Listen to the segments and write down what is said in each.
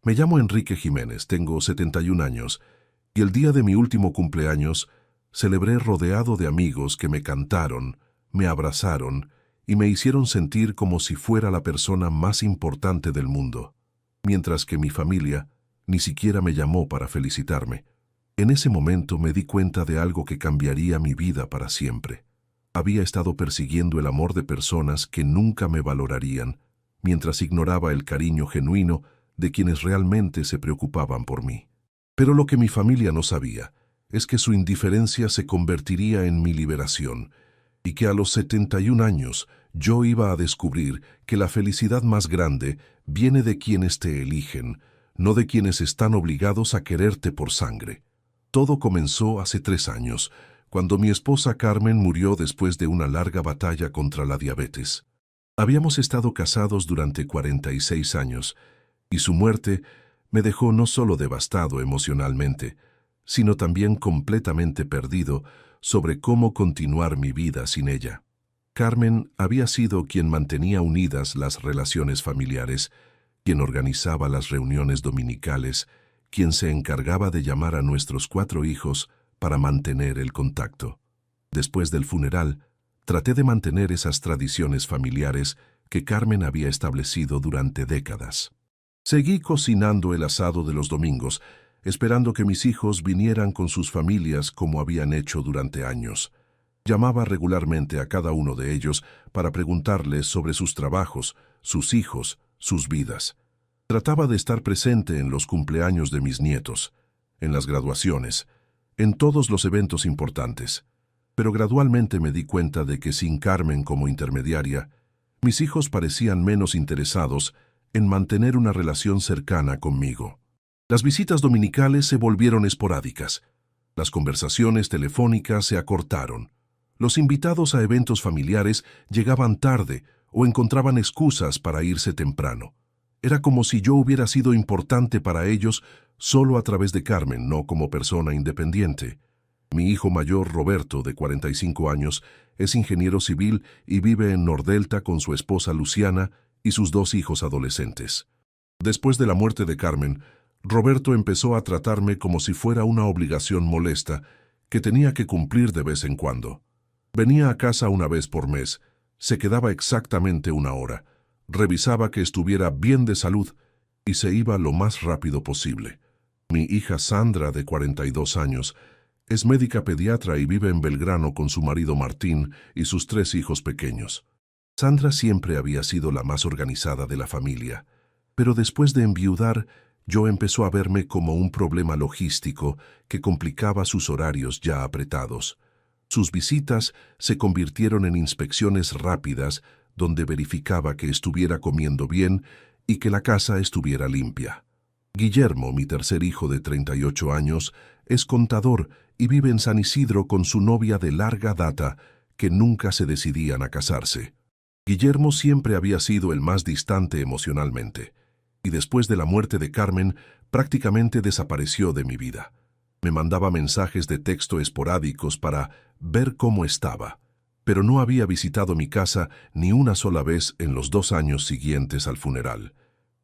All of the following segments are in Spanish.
Me llamo Enrique Jiménez, tengo 71 años, y el día de mi último cumpleaños celebré rodeado de amigos que me cantaron, me abrazaron y me hicieron sentir como si fuera la persona más importante del mundo, mientras que mi familia ni siquiera me llamó para felicitarme. En ese momento me di cuenta de algo que cambiaría mi vida para siempre. Había estado persiguiendo el amor de personas que nunca me valorarían, mientras ignoraba el cariño genuino de quienes realmente se preocupaban por mí. Pero lo que mi familia no sabía es que su indiferencia se convertiría en mi liberación y que a los 71 años yo iba a descubrir que la felicidad más grande viene de quienes te eligen, no de quienes están obligados a quererte por sangre. Todo comenzó hace 3 años, cuando mi esposa Carmen murió después de una larga batalla contra la diabetes. Habíamos estado casados durante 46 años, y su muerte me dejó no solo devastado emocionalmente, sino también completamente perdido sobre cómo continuar mi vida sin ella. Carmen había sido quien mantenía unidas las relaciones familiares, quien organizaba las reuniones dominicales, quien se encargaba de llamar a nuestros 4 hijos para mantener el contacto. Después del funeral, traté de mantener esas tradiciones familiares que Carmen había establecido durante décadas. Seguí cocinando el asado de los domingos, esperando que mis hijos vinieran con sus familias como habían hecho durante años. Llamaba regularmente a cada uno de ellos para preguntarles sobre sus trabajos, sus hijos, sus vidas. Trataba de estar presente en los cumpleaños de mis nietos, en las graduaciones, en todos los eventos importantes. Pero gradualmente me di cuenta de que sin Carmen como intermediaria, mis hijos parecían menos interesados en mantener una relación cercana conmigo. Las visitas dominicales se volvieron esporádicas. Las conversaciones telefónicas se acortaron. Los invitados a eventos familiares llegaban tarde o encontraban excusas para irse temprano. Era como si yo hubiera sido importante para ellos solo a través de Carmen, no como persona independiente. Mi hijo mayor, Roberto, de 45 años, es ingeniero civil y vive en Nordelta con su esposa Luciana y sus 2 hijos adolescentes. Después de la muerte de Carmen, Roberto empezó a tratarme como si fuera una obligación molesta que tenía que cumplir de vez en cuando. Venía a casa una vez por mes, se quedaba exactamente 1 hora, revisaba que estuviera bien de salud y se iba lo más rápido posible. Mi hija Sandra, de 42 años, es médica pediatra y vive en Belgrano con su marido Martín y sus 3 hijos pequeños. Sandra siempre había sido la más organizada de la familia, pero después de enviudar, yo empezó a verme como un problema logístico que complicaba sus horarios ya apretados. Sus visitas se convirtieron en inspecciones rápidas donde verificaba que estuviera comiendo bien y que la casa estuviera limpia. Guillermo, mi tercer hijo de 38 años, es contador y vive en San Isidro con su novia de larga data, que nunca se decidían a casarse. Guillermo siempre había sido el más distante emocionalmente, y después de la muerte de Carmen, prácticamente desapareció de mi vida. Me mandaba mensajes de texto esporádicos para ver cómo estaba, pero no había visitado mi casa ni una sola vez en los 2 años siguientes al funeral.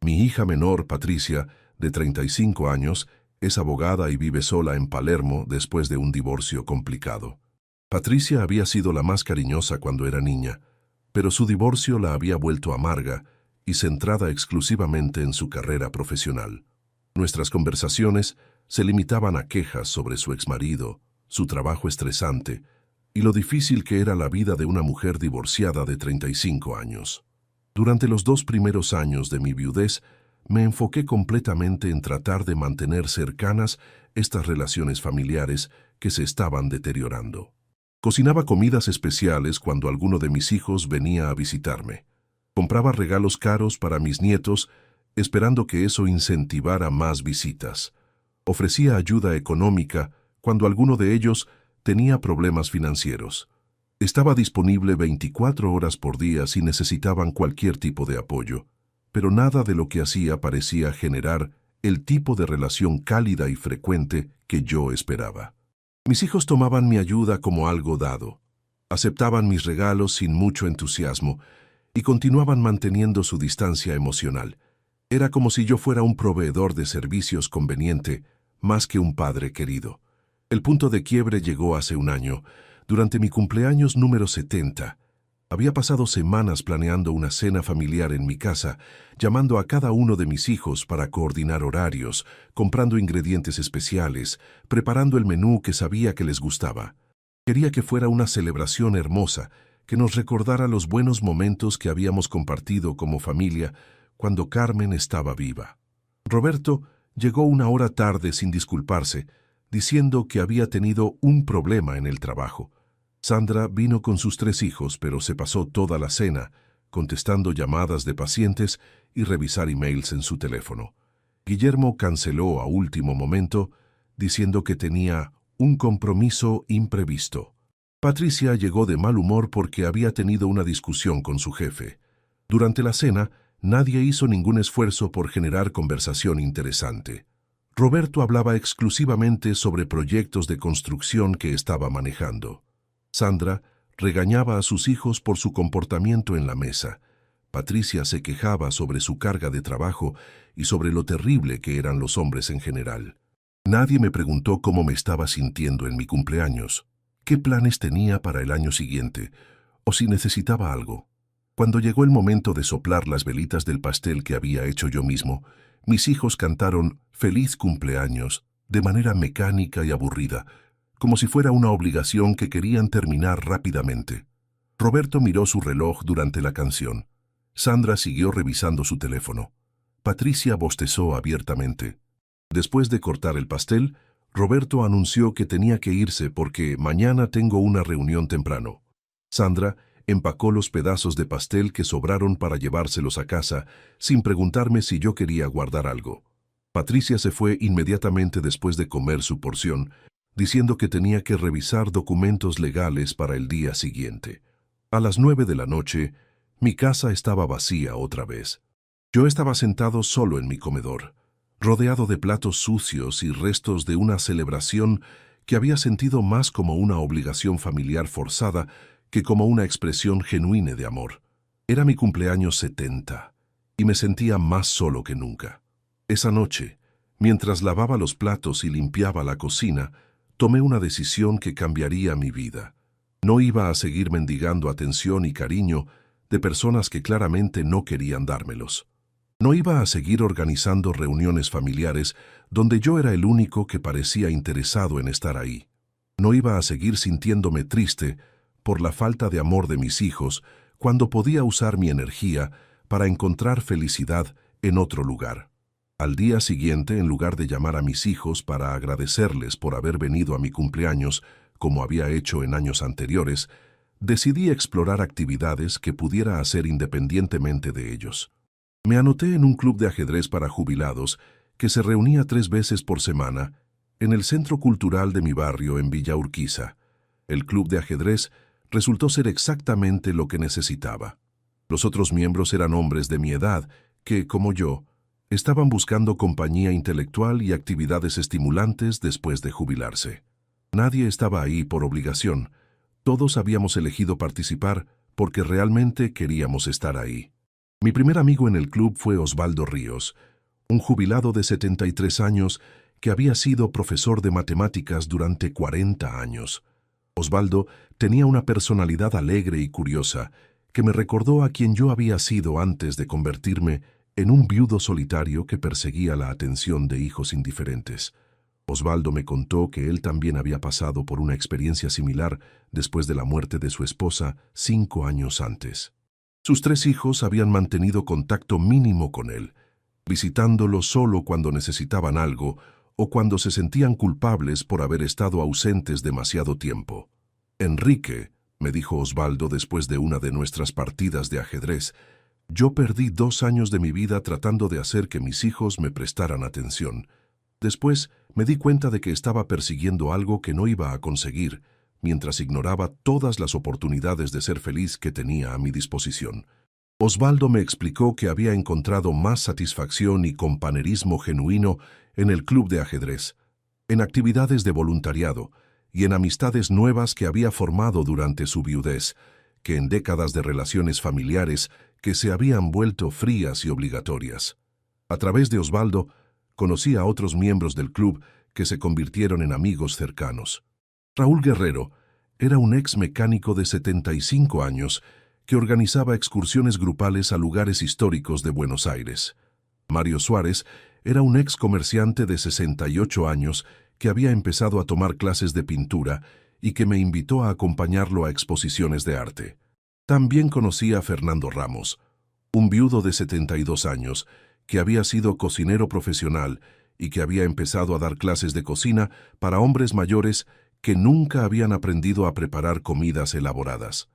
Mi hija menor, Patricia, de 35 años, es abogada y vive sola en Palermo después de un divorcio complicado. Patricia había sido la más cariñosa cuando era niña, pero su divorcio la había vuelto amarga y centrada exclusivamente en su carrera profesional. Nuestras conversaciones se limitaban a quejas sobre su exmarido, su trabajo estresante y lo difícil que era la vida de una mujer divorciada de 35 años. Durante los 2 primeros años de mi viudez, me enfoqué completamente en tratar de mantener cercanas estas relaciones familiares que se estaban deteriorando. Cocinaba comidas especiales cuando alguno de mis hijos venía a visitarme. Compraba regalos caros para mis nietos, esperando que eso incentivara más visitas. Ofrecía ayuda económica cuando alguno de ellos tenía problemas financieros. Estaba disponible 24 horas por día si necesitaban cualquier tipo de apoyo, pero nada de lo que hacía parecía generar el tipo de relación cálida y frecuente que yo esperaba. Mis hijos tomaban mi ayuda como algo dado, aceptaban mis regalos sin mucho entusiasmo y continuaban manteniendo su distancia emocional. Era como si yo fuera un proveedor de servicios conveniente, más que un padre querido. El punto de quiebre llegó hace un año, durante mi cumpleaños número 70. Había pasado semanas planeando una cena familiar en mi casa, llamando a cada uno de mis hijos para coordinar horarios, comprando ingredientes especiales, preparando el menú que sabía que les gustaba. Quería que fuera una celebración hermosa, que nos recordara los buenos momentos que habíamos compartido como familia cuando Carmen estaba viva. Roberto llegó una hora tarde sin disculparse, diciendo que había tenido un problema en el trabajo. Sandra vino con sus 3 hijos, pero se pasó toda la cena, contestando llamadas de pacientes y revisar emails en su teléfono. Guillermo canceló a último momento, diciendo que tenía un compromiso imprevisto. Patricia llegó de mal humor porque había tenido una discusión con su jefe. Durante la cena, nadie hizo ningún esfuerzo por generar conversación interesante. Roberto hablaba exclusivamente sobre proyectos de construcción que estaba manejando. Sandra regañaba a sus hijos por su comportamiento en la mesa. Patricia se quejaba sobre su carga de trabajo y sobre lo terrible que eran los hombres en general. Nadie me preguntó cómo me estaba sintiendo en mi cumpleaños, qué planes tenía para el año siguiente, o si necesitaba algo. Cuando llegó el momento de soplar las velitas del pastel que había hecho yo mismo, mis hijos cantaron «Feliz cumpleaños» de manera mecánica y aburrida, como si fuera una obligación que querían terminar rápidamente. Roberto miró su reloj durante la canción. Sandra siguió revisando su teléfono. Patricia bostezó abiertamente. Después de cortar el pastel, Roberto anunció que tenía que irse porque mañana tengo una reunión temprano. Sandra empacó los pedazos de pastel que sobraron para llevárselos a casa, sin preguntarme si yo quería guardar algo. Patricia se fue inmediatamente después de comer su porción, diciendo que tenía que revisar documentos legales para el día siguiente. A las 9 de la noche, mi casa estaba vacía otra vez. Yo estaba sentado solo en mi comedor, rodeado de platos sucios y restos de una celebración que había sentido más como una obligación familiar forzada que como una expresión genuina de amor. Era mi cumpleaños 70, y me sentía más solo que nunca. Esa noche, mientras lavaba los platos y limpiaba la cocina, tomé una decisión que cambiaría mi vida. No iba a seguir mendigando atención y cariño de personas que claramente no querían dármelos. No iba a seguir organizando reuniones familiares donde yo era el único que parecía interesado en estar ahí. No iba a seguir sintiéndome triste por la falta de amor de mis hijos cuando podía usar mi energía para encontrar felicidad en otro lugar. Al día siguiente, en lugar de llamar a mis hijos para agradecerles por haber venido a mi cumpleaños, como había hecho en años anteriores, decidí explorar actividades que pudiera hacer independientemente de ellos. Me anoté en un club de ajedrez para jubilados que se reunía 3 veces por semana en el centro cultural de mi barrio en Villa Urquiza. El club de ajedrez resultó ser exactamente lo que necesitaba. Los otros miembros eran hombres de mi edad que, como yo, estaban buscando compañía intelectual y actividades estimulantes después de jubilarse. Nadie estaba ahí por obligación. Todos habíamos elegido participar porque realmente queríamos estar ahí. Mi primer amigo en el club fue Osvaldo Ríos, un jubilado de 73 años que había sido profesor de matemáticas durante 40 años. Osvaldo tenía una personalidad alegre y curiosa que me recordó a quien yo había sido antes de convertirme en un viudo solitario que perseguía la atención de hijos indiferentes. Osvaldo me contó que él también había pasado por una experiencia similar después de la muerte de su esposa 5 años antes. Sus 3 hijos habían mantenido contacto mínimo con él, visitándolo solo cuando necesitaban algo o cuando se sentían culpables por haber estado ausentes demasiado tiempo. «Enrique», me dijo Osvaldo después de una de nuestras partidas de ajedrez, «yo perdí 2 años de mi vida tratando de hacer que mis hijos me prestaran atención. Después me di cuenta de que estaba persiguiendo algo que no iba a conseguir, mientras ignoraba todas las oportunidades de ser feliz que tenía a mi disposición». Osvaldo me explicó que había encontrado más satisfacción y compañerismo genuino en el club de ajedrez, en actividades de voluntariado y en amistades nuevas que había formado durante su viudez, que en décadas de relaciones familiares que se habían vuelto frías y obligatorias. A través de Osvaldo, conocí a otros miembros del club que se convirtieron en amigos cercanos. Raúl Guerrero era un ex mecánico de 75 años que organizaba excursiones grupales a lugares históricos de Buenos Aires. Mario Suárez era un ex comerciante de 68 años que había empezado a tomar clases de pintura y que me invitó a acompañarlo a exposiciones de arte. También conocí a Fernando Ramos, un viudo de 72 años que había sido cocinero profesional y que había empezado a dar clases de cocina para hombres mayores que nunca habían aprendido a preparar comidas elaboradas.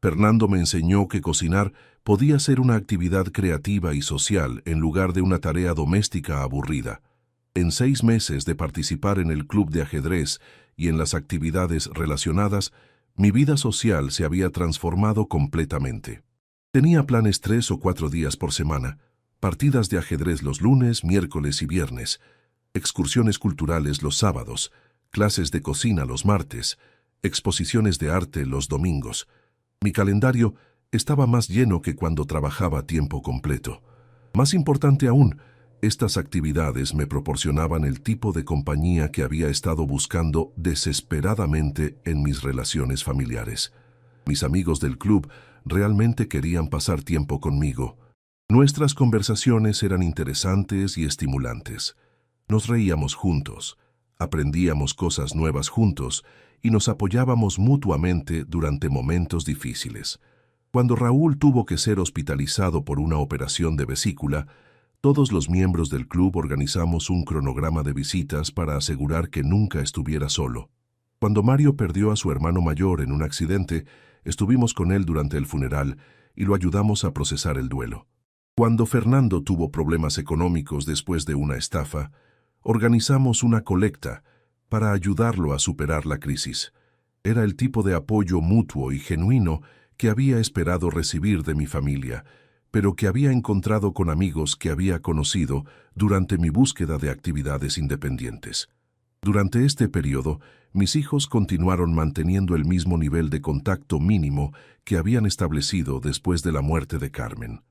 Fernando me enseñó que cocinar podía ser una actividad creativa y social en lugar de una tarea doméstica aburrida. En 6 meses de participar en el club de ajedrez y en las actividades relacionadas, mi vida social se había transformado completamente. Tenía planes 3 o 4 días por semana, partidas de ajedrez los lunes, miércoles y viernes, excursiones culturales los sábados, clases de cocina los martes, exposiciones de arte los domingos. Mi calendario estaba más lleno que cuando trabajaba a tiempo completo. Más importante aún, estas actividades me proporcionaban el tipo de compañía que había estado buscando desesperadamente en mis relaciones familiares. Mis amigos del club realmente querían pasar tiempo conmigo. Nuestras conversaciones eran interesantes y estimulantes. Nos reíamos juntos, aprendíamos cosas nuevas juntos y nos apoyábamos mutuamente durante momentos difíciles. Cuando Raúl tuvo que ser hospitalizado por una operación de vesícula, todos los miembros del club organizamos un cronograma de visitas para asegurar que nunca estuviera solo. Cuando Mario perdió a su hermano mayor en un accidente, estuvimos con él durante el funeral y lo ayudamos a procesar el duelo. Cuando Fernando tuvo problemas económicos después de una estafa, organizamos una colecta para ayudarlo a superar la crisis. Era el tipo de apoyo mutuo y genuino que había esperado recibir de mi familia, pero que había encontrado con amigos que había conocido durante mi búsqueda de actividades independientes. Durante este periodo, mis hijos continuaron manteniendo el mismo nivel de contacto mínimo que habían establecido después de la muerte de Carmen.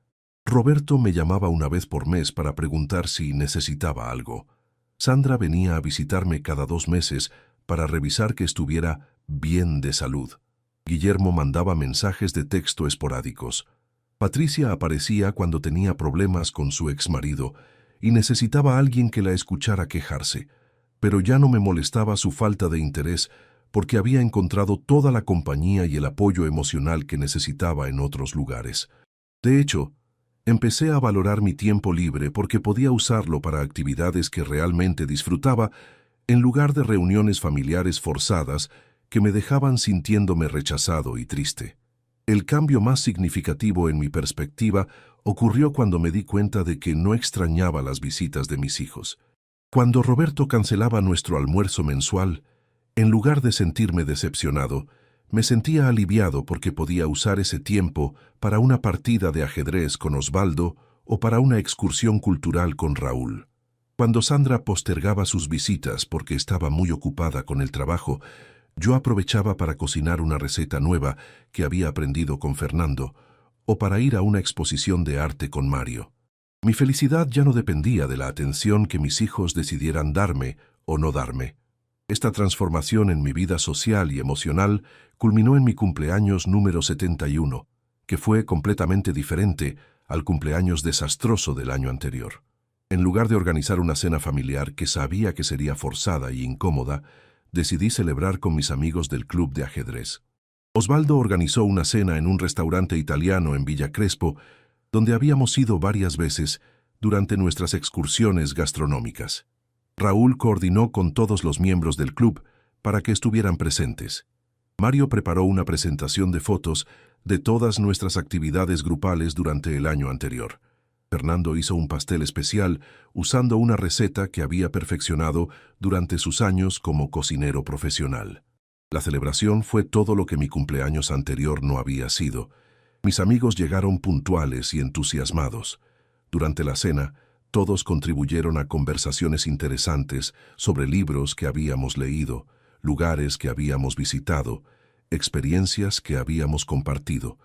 Roberto me llamaba una vez por mes para preguntar si necesitaba algo. Sandra venía a visitarme cada 2 meses para revisar que estuviera bien de salud. Guillermo mandaba mensajes de texto esporádicos. Patricia aparecía cuando tenía problemas con su exmarido y necesitaba a alguien que la escuchara quejarse, pero ya no me molestaba su falta de interés porque había encontrado toda la compañía y el apoyo emocional que necesitaba en otros lugares. De hecho, empecé a valorar mi tiempo libre porque podía usarlo para actividades que realmente disfrutaba en lugar de reuniones familiares forzadas que me dejaban sintiéndome rechazado y triste. El cambio más significativo en mi perspectiva ocurrió cuando me di cuenta de que no extrañaba las visitas de mis hijos. Cuando Roberto cancelaba nuestro almuerzo mensual, en lugar de sentirme decepcionado, me sentía aliviado porque podía usar ese tiempo para una partida de ajedrez con Osvaldo o para una excursión cultural con Raúl. Cuando Sandra postergaba sus visitas porque estaba muy ocupada con el trabajo, yo aprovechaba para cocinar una receta nueva que había aprendido con Fernando o para ir a una exposición de arte con Mario. Mi felicidad ya no dependía de la atención que mis hijos decidieran darme o no darme. Esta transformación en mi vida social y emocional culminó en mi cumpleaños número 71, que fue completamente diferente al cumpleaños desastroso del año anterior. En lugar de organizar una cena familiar que sabía que sería forzada y incómoda, decidí celebrar con mis amigos del club de ajedrez. Osvaldo organizó una cena en un restaurante italiano en Villa Crespo, donde habíamos ido varias veces durante nuestras excursiones gastronómicas. Raúl coordinó con todos los miembros del club para que estuvieran presentes. Mario preparó una presentación de fotos de todas nuestras actividades grupales durante el año anterior. Fernando hizo un pastel especial usando una receta que había perfeccionado durante sus años como cocinero profesional. La celebración fue todo lo que mi cumpleaños anterior no había sido. Mis amigos llegaron puntuales y entusiasmados. Durante la cena, todos contribuyeron a conversaciones interesantes sobre libros que habíamos leído, lugares que habíamos visitado, experiencias que habíamos compartido.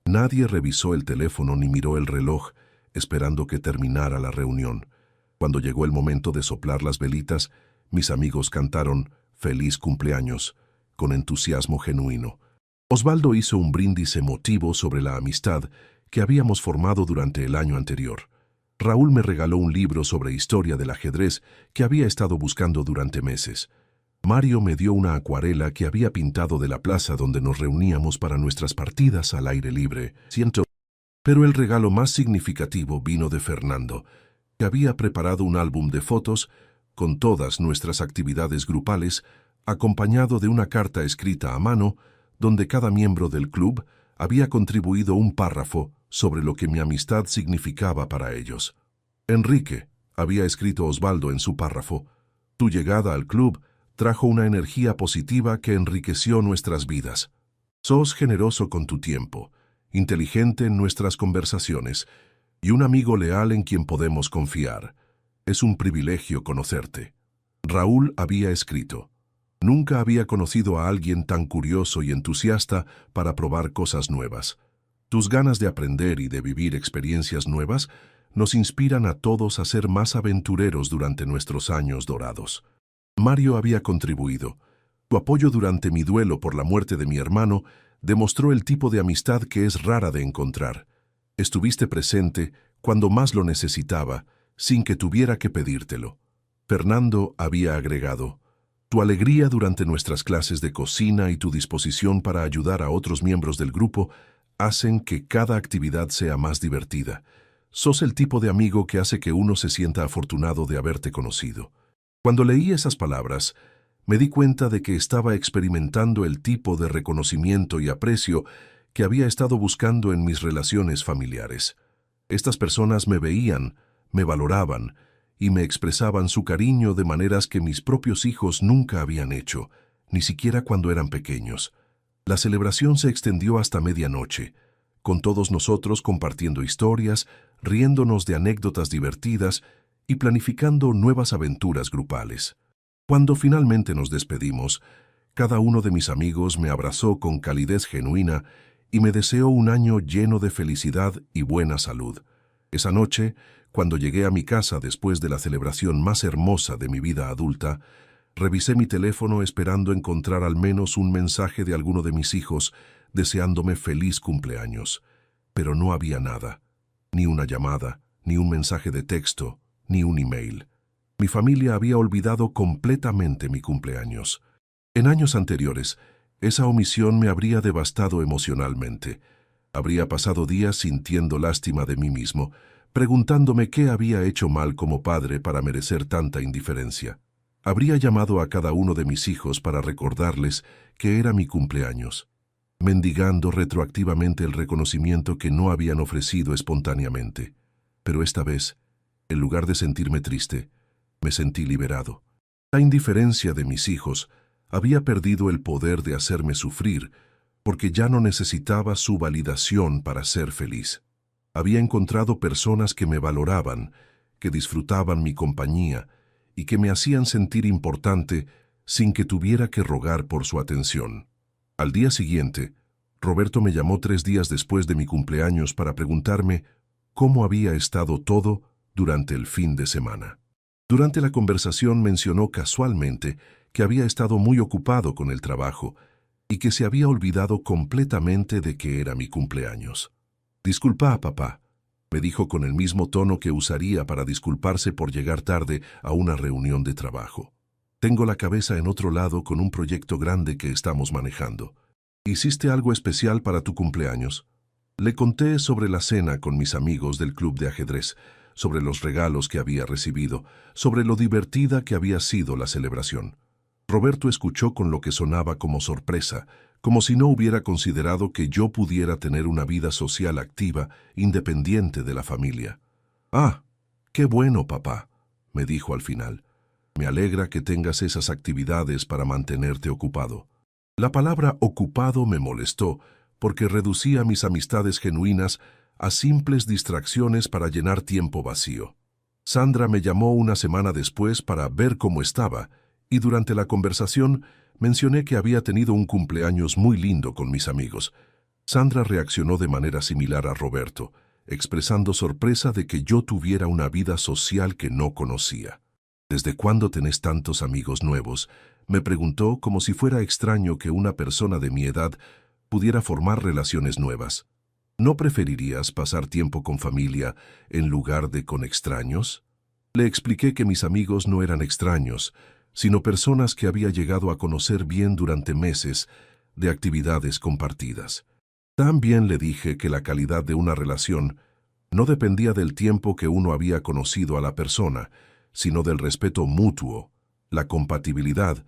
Nadie revisó el teléfono ni miró el reloj, esperando que terminara la reunión. Cuando llegó el momento de soplar las velitas, mis amigos cantaron «Feliz cumpleaños» con entusiasmo genuino. Osvaldo hizo un brindis emotivo sobre la amistad que habíamos formado durante el año anterior. Raúl me regaló un libro sobre historia del ajedrez que había estado buscando durante meses. Mario me dio una acuarela que había pintado de la plaza donde nos reuníamos para nuestras partidas al aire libre. Pero el regalo más significativo vino de Fernando, que había preparado un álbum de fotos con todas nuestras actividades grupales, acompañado de una carta escrita a mano, donde cada miembro del club había contribuido un párrafo sobre lo que mi amistad significaba para ellos. Enrique, había escrito Osvaldo en su párrafo, tu llegada al club trajo una energía positiva que enriqueció nuestras vidas. Sos generoso con tu tiempo, inteligente en nuestras conversaciones y un amigo leal en quien podemos confiar. Es un privilegio conocerte. Raúl había escrito, nunca había conocido a alguien tan curioso y entusiasta para probar cosas nuevas. Tus ganas de aprender y de vivir experiencias nuevas nos inspiran a todos a ser más aventureros durante nuestros años dorados. Mario había contribuido. Tu apoyo durante mi duelo por la muerte de mi hermano demostró el tipo de amistad que es rara de encontrar. Estuviste presente cuando más lo necesitaba, sin que tuviera que pedírtelo. Fernando había agregado, tu alegría durante nuestras clases de cocina y tu disposición para ayudar a otros miembros del grupo hacen que cada actividad sea más divertida. Sos el tipo de amigo que hace que uno se sienta afortunado de haberte conocido. Cuando leí esas palabras, me di cuenta de que estaba experimentando el tipo de reconocimiento y aprecio que había estado buscando en mis relaciones familiares. Estas personas me veían, me valoraban y me expresaban su cariño de maneras que mis propios hijos nunca habían hecho, ni siquiera cuando eran pequeños. La celebración se extendió hasta medianoche, con todos nosotros compartiendo historias, riéndonos de anécdotas divertidas y planificando nuevas aventuras grupales. Cuando finalmente nos despedimos, cada uno de mis amigos me abrazó con calidez genuina y me deseó un año lleno de felicidad y buena salud. Esa noche, cuando llegué a mi casa después de la celebración más hermosa de mi vida adulta, revisé mi teléfono esperando encontrar al menos un mensaje de alguno de mis hijos deseándome feliz cumpleaños. Pero no había nada, ni una llamada, ni un mensaje de texto, ni un email. Mi familia había olvidado completamente mi cumpleaños. En años anteriores, esa omisión me habría devastado emocionalmente. Habría pasado días sintiendo lástima de mí mismo, preguntándome qué había hecho mal como padre para merecer tanta indiferencia. Habría llamado a cada uno de mis hijos para recordarles que era mi cumpleaños, mendigando retroactivamente el reconocimiento que no habían ofrecido espontáneamente. Pero esta vez, en lugar de sentirme triste, me sentí liberado. La indiferencia de mis hijos había perdido el poder de hacerme sufrir, porque ya no necesitaba su validación para ser feliz. Había encontrado personas que me valoraban, que disfrutaban mi compañía y que me hacían sentir importante sin que tuviera que rogar por su atención. Al día siguiente, Roberto me llamó 3 días después de mi cumpleaños para preguntarme cómo había estado todo durante el fin de semana. Durante la conversación mencionó casualmente que había estado muy ocupado con el trabajo y que se había olvidado completamente de que era mi cumpleaños. «Disculpa, papá», me dijo con el mismo tono que usaría para disculparse por llegar tarde a una reunión de trabajo. «Tengo la cabeza en otro lado con un proyecto grande que estamos manejando. ¿Hiciste algo especial para tu cumpleaños?» Le conté sobre la cena con mis amigos del club de ajedrez, sobre los regalos que había recibido, sobre lo divertida que había sido la celebración. Roberto escuchó con lo que sonaba como sorpresa, como si no hubiera considerado que yo pudiera tener una vida social activa, independiente de la familia. «Ah, qué bueno, papá», me dijo al final. «Me alegra que tengas esas actividades para mantenerte ocupado». La palabra ocupado me molestó, porque reducía mis amistades genuinas a simples distracciones para llenar tiempo vacío. Sandra me llamó una semana después para ver cómo estaba, y durante la conversación mencioné que había tenido un cumpleaños muy lindo con mis amigos. Sandra reaccionó de manera similar a Roberto. expresando sorpresa de que yo tuviera una vida social que no conocía. ¿Desde cuándo tenés tantos amigos nuevos?, me preguntó, como si fuera extraño que una persona de mi edad pudiera formar relaciones nuevas. ¿No preferirías pasar tiempo con familia en lugar de con extraños? Le expliqué que mis amigos no eran extraños, sino personas que había llegado a conocer bien durante meses de actividades compartidas. También le dije que la calidad de una relación no dependía del tiempo que uno había conocido a la persona, sino del respeto mutuo, la compatibilidad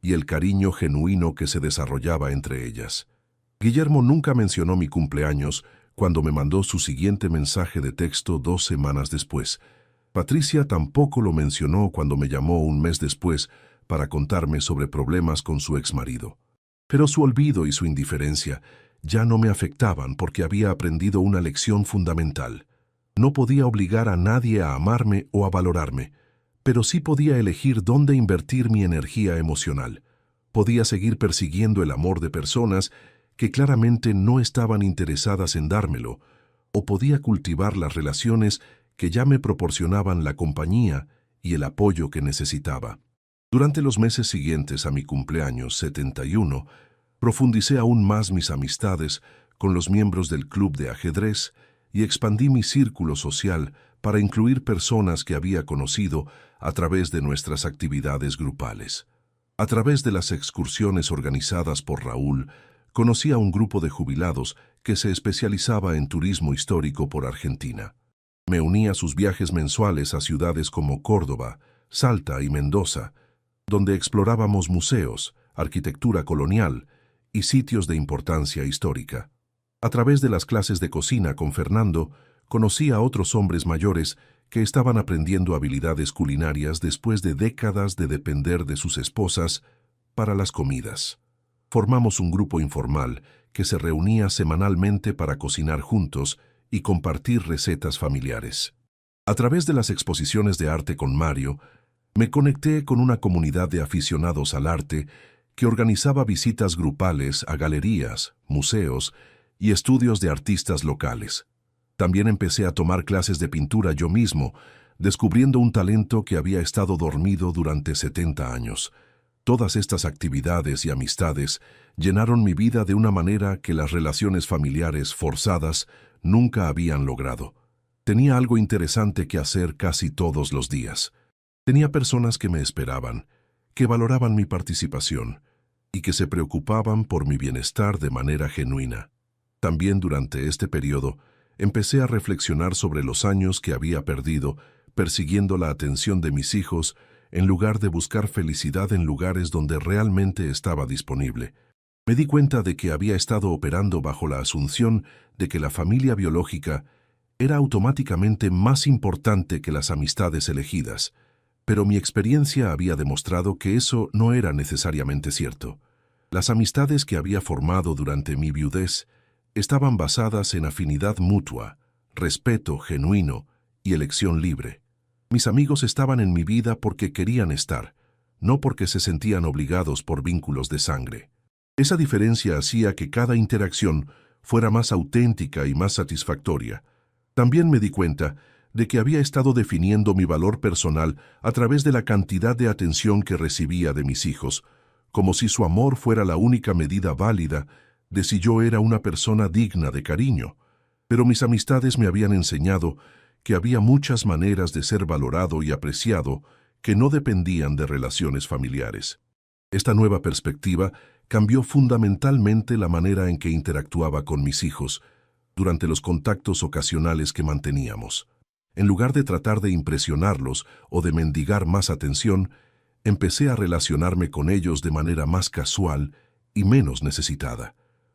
y el cariño genuino que se desarrollaba entre ellas. Guillermo nunca mencionó mi cumpleaños cuando me mandó su siguiente mensaje de texto 2 semanas después. Patricia tampoco lo mencionó cuando me llamó un mes después para contarme sobre problemas con su exmarido. Pero su olvido y su indiferencia ya no me afectaban porque había aprendido una lección fundamental. No podía obligar a nadie a amarme o a valorarme, pero sí podía elegir dónde invertir mi energía emocional. Podía seguir persiguiendo el amor de personas que claramente no estaban interesadas en dármelo, o podía cultivar las relaciones que ya me proporcionaban la compañía y el apoyo que necesitaba. Durante los meses siguientes a mi cumpleaños 71, profundicé aún más mis amistades con los miembros del club de ajedrez y expandí mi círculo social para incluir personas que había conocido a través de nuestras actividades grupales. A través de las excursiones organizadas por Raúl, conocí a un grupo de jubilados que se especializaba en turismo histórico por Argentina. Me uní a sus viajes mensuales a ciudades como Córdoba, Salta y Mendoza, donde explorábamos museos, arquitectura colonial y sitios de importancia histórica. A través de las clases de cocina con Fernando, conocí a otros hombres mayores que estaban aprendiendo habilidades culinarias después de décadas de depender de sus esposas para las comidas. Formamos un grupo informal que se reunía semanalmente para cocinar juntos y compartir recetas familiares. A través de las exposiciones de arte con Mario, me conecté con una comunidad de aficionados al arte que organizaba visitas grupales a galerías, museos y estudios de artistas locales. También empecé a tomar clases de pintura yo mismo, descubriendo un talento que había estado dormido durante 70 años. Todas estas actividades y amistades llenaron mi vida de una manera que las relaciones familiares forzadas nunca habían logrado. Tenía algo interesante que hacer casi todos los días. Tenía personas que me esperaban, que valoraban mi participación y que se preocupaban por mi bienestar de manera genuina. También durante este periodo, empecé a reflexionar sobre los años que había perdido persiguiendo la atención de mis hijos en lugar de buscar felicidad en lugares donde realmente estaba disponible. Me di cuenta de que había estado operando bajo la asunción de que la familia biológica era automáticamente más importante que las amistades elegidas, pero mi experiencia había demostrado que eso no era necesariamente cierto. Las amistades que había formado durante mi viudez estaban basadas en afinidad mutua, respeto genuino y elección libre. Mis amigos estaban en mi vida porque querían estar, no porque se sentían obligados por vínculos de sangre. Esa diferencia hacía que cada interacción fuera más auténtica y más satisfactoria. También me di cuenta de que había estado definiendo mi valor personal a través de la cantidad de atención que recibía de mis hijos, como si su amor fuera la única medida válida de si yo era una persona digna de cariño. Pero mis amistades me habían enseñado que había muchas maneras de ser valorado y apreciado que no dependían de relaciones familiares. Esta nueva perspectiva cambió fundamentalmente la manera en que interactuaba con mis hijos durante los contactos ocasionales que manteníamos. En lugar de tratar de impresionarlos o de mendigar más atención, empecé a relacionarme con ellos de manera más casual y menos necesitada.